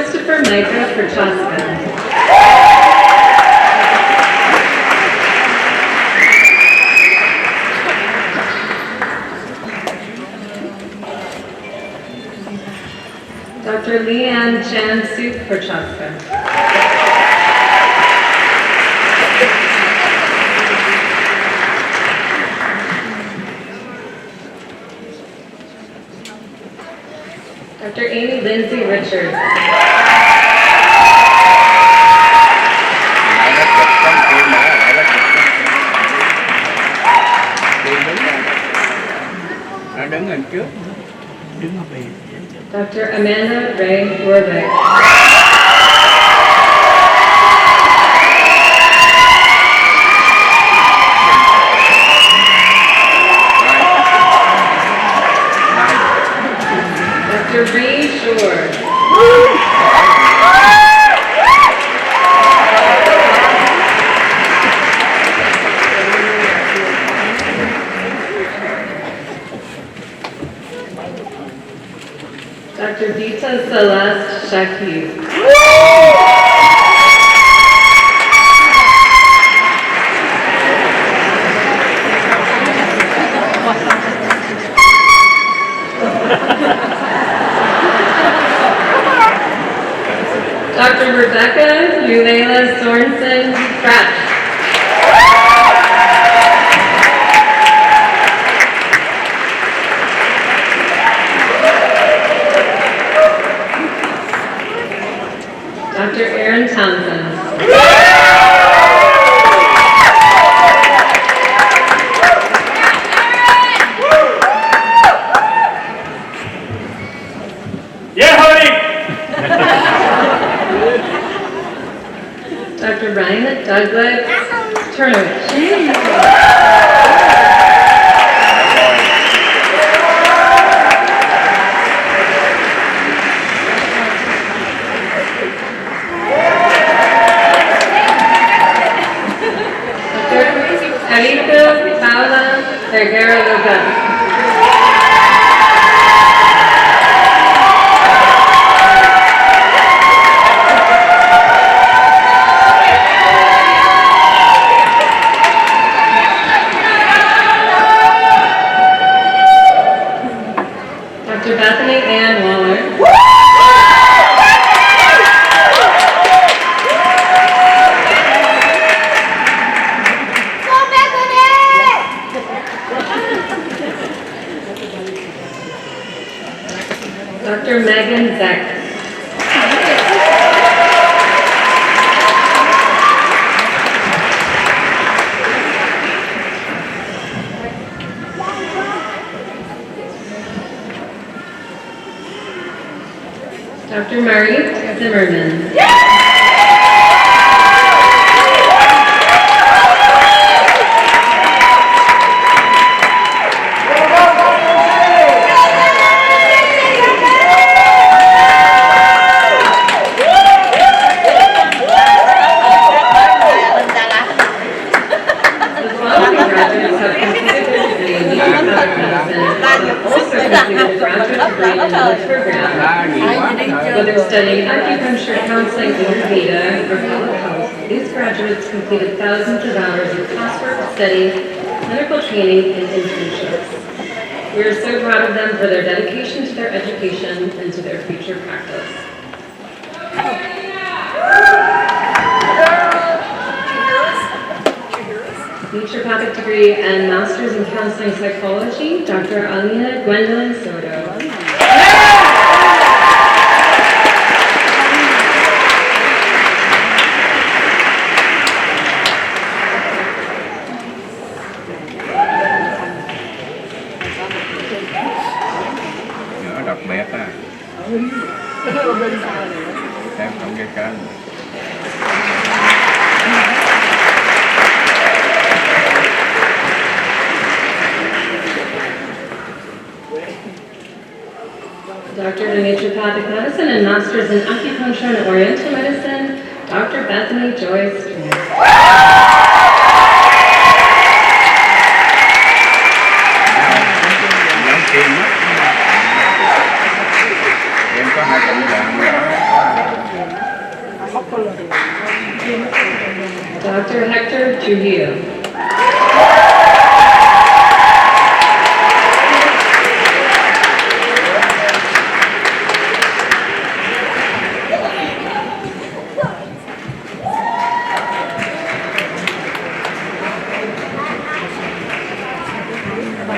N: Christopher Micah Prochaska. Dr. Leanne Chan-Suk Prochaska. Dr. Amy Lindsay Richards.
A: Đứng lên trước.
L: Đứng ở bên.
N: Dr. Amanda Ray Warbeck. Dr. Bree Shore. Dr. Dita Celeste Shakib. Dr. Rebecca Ulela Sorensen Pratt. Dr. Aaron Townsend.
O: Yeah, honey!
N: Dr. Ryan Douglas Turnovich. Alito Paula Vergara Lopez. Dr. Bethany Ann Waller. Dr. Megan Zeck. Dr. Marie Zimmerman. Whether studying acupuncture, counseling, Ayurveda, or public health, these graduates completed thousands of hours of classwork, study, medical training, and internships. We are so proud of them for their dedication to their education and to their future practice. Naturopathic degree and Master's in Counseling Psychology, Dr. Alina Gwendolyn Soto.
A: Đặc biệt à. Em không nghe kênh.
N: Doctor in Naturopathic Medicine and Masters in Acupuncture and Oriental Medicine, Dr. Bethany Joyce.
A: Em có 2 cộng vàng nữa.
N: Dr. Hector Trujillo.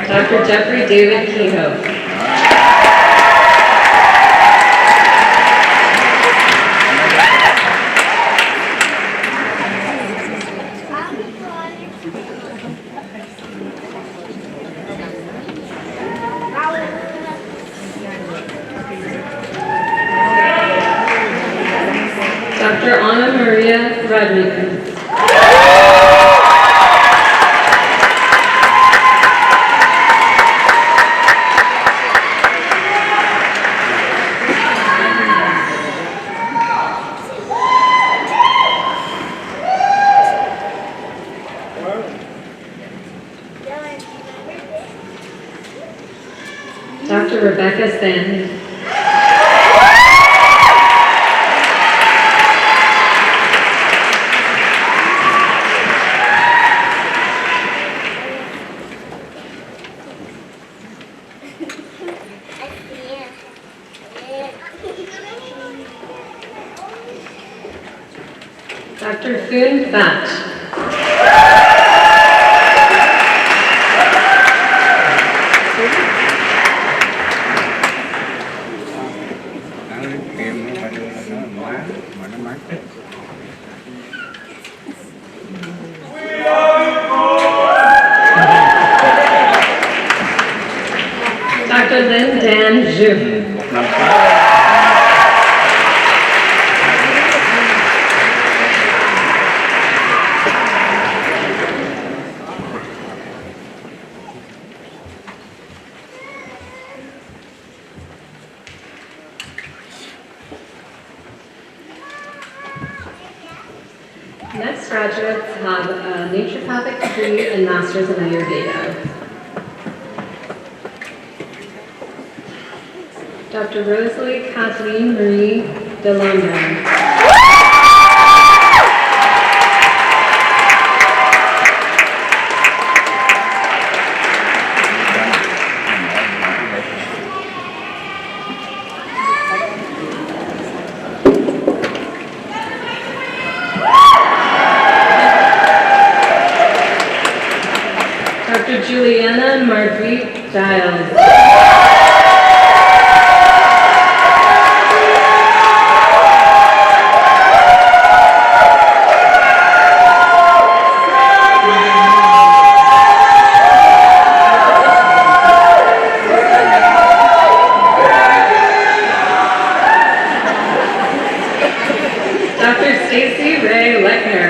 N: Dr. Jeffrey David Kehoe. Dr. Ana Maria Rodriguez. Dr. Rebecca Stanley. Dr. Foon Batch. Dr. Lin Dan Zhu. Next graduates have a naturopathic degree and master's in Ayurveda. Dr. Rosalie Kathleen Marie DeLondon. Dr. Juliana Marguerite Giles. Dr. Stacy Ray Lechner.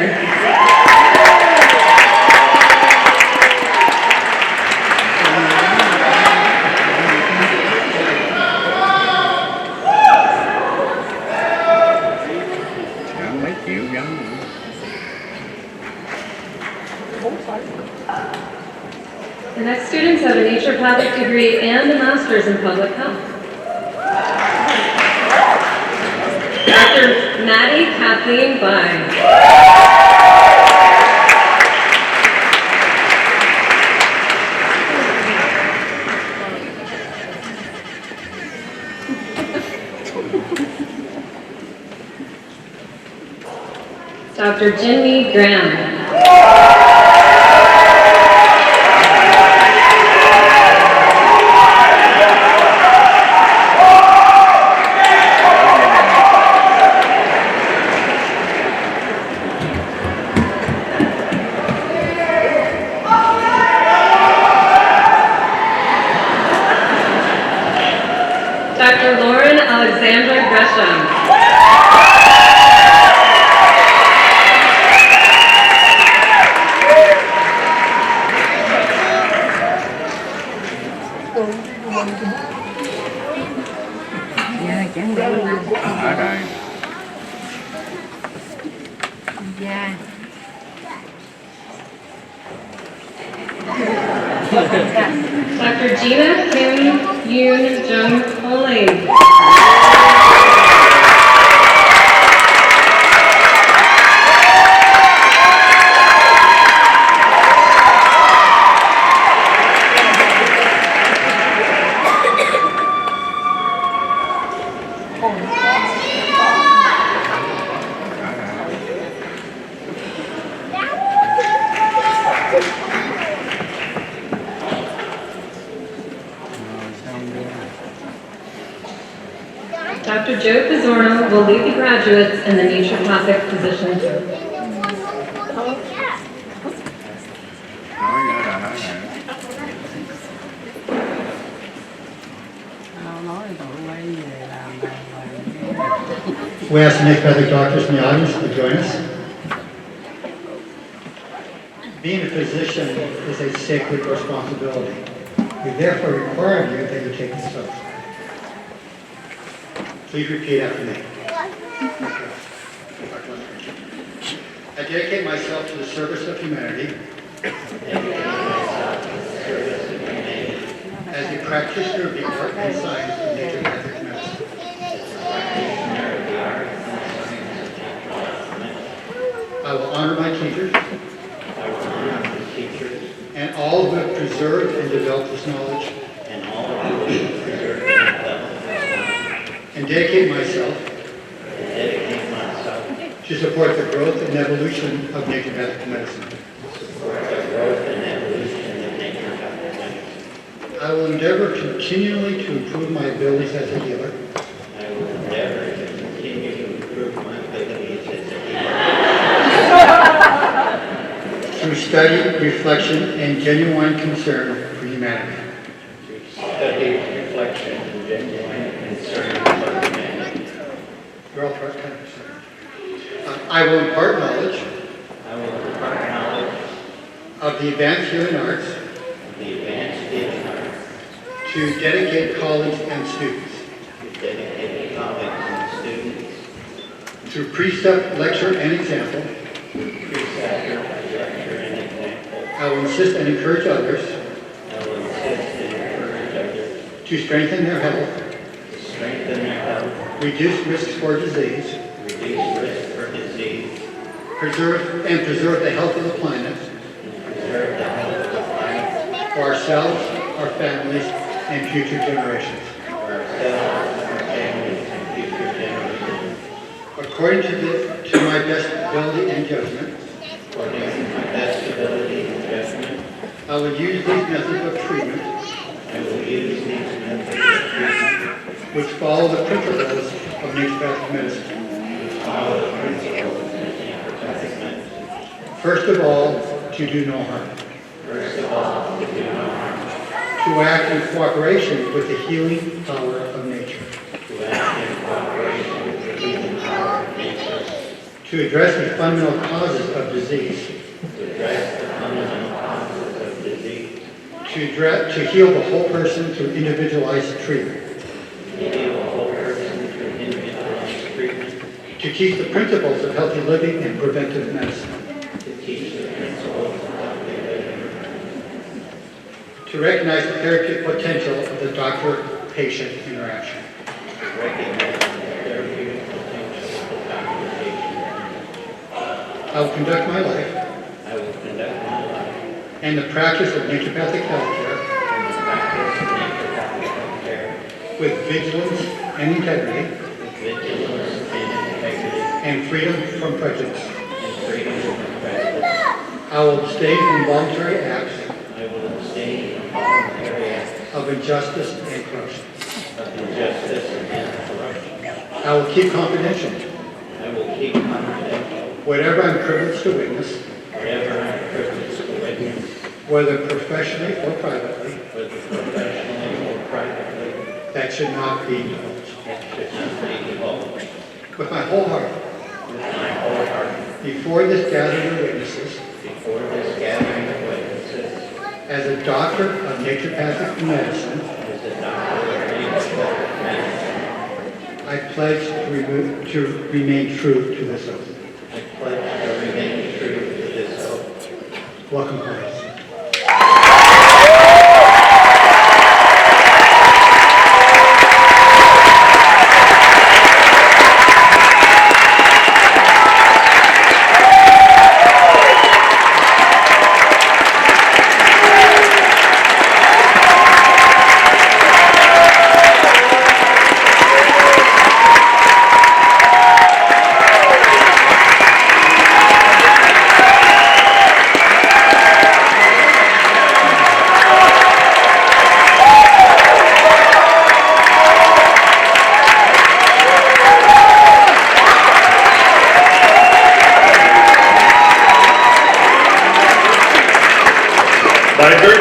N: The next students have a naturopathic degree and a master's in public health. Dr. Maddie Kathleen Vine. Dr. Jinmi Graham. Dr. Lauren Alexandra Gresham.
A: Ở đây.
L: Dạ.
N: Dr. Gina Kim Yoon Jung Holing. Joe Pizzorno will lead the graduates in the naturopathic positions.
O: We ask the naturopathic doctors in the audience to join us. Being a physician is a sacred responsibility. We therefore require of you that you take this oath. Please repeat after me. I dedicate myself to the service of humanity as a practitioner of the art and science of naturopathic medicine. I will honor my teachers and all who have preserved and developed this knowledge, and dedicate myself to support the growth and evolution of naturopathic medicine. I will endeavor continually to improve my abilities as a healer. Through study, reflection, and genuine concern for humanity. You're all correct, kind of. I will impart knowledge of the advanced healing arts to dedicated colleagues and students. Through precept, lecture, and example, I will insist and encourage others to strengthen their health, reduce risks for disease, preserve the health of the planet, for ourselves, our families, and future generations. According to my best ability and judgment, I will use these methods of treatment which follow the principles of naturopathic medicine. First of all, to do no harm. To act in cooperation with the healing power of nature. To address the fundamental causes of disease. To heal the whole person through individualized treatment. To teach the principles of healthy living and preventive medicine. To recognize the therapeutic potential of the doctor-patient interaction. I will conduct my life and the practice of naturopathic healthcare with vigilance and integrity and freedom from prejudice. I will abstain from voluntary acts of injustice and corruption. I will keep confidential whatever I'm privileged to witness, whether professionally or privately, that should not be divulged. With my whole heart, before this gathering of witnesses, as a doctor of naturopathic medicine, I pledge to remain true to this oath. Welcome, colleagues.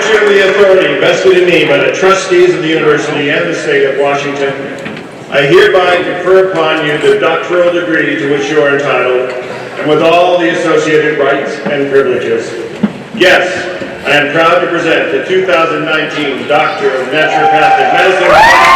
D: virtue of the authority vested in me by the trustees of the university and the state of Washington, I hereby confer upon you the doctoral degree to which you are entitled, and with all the associated rights and privileges. Yes, I am proud to present the 2019 Doctor of Naturopathic Medicine.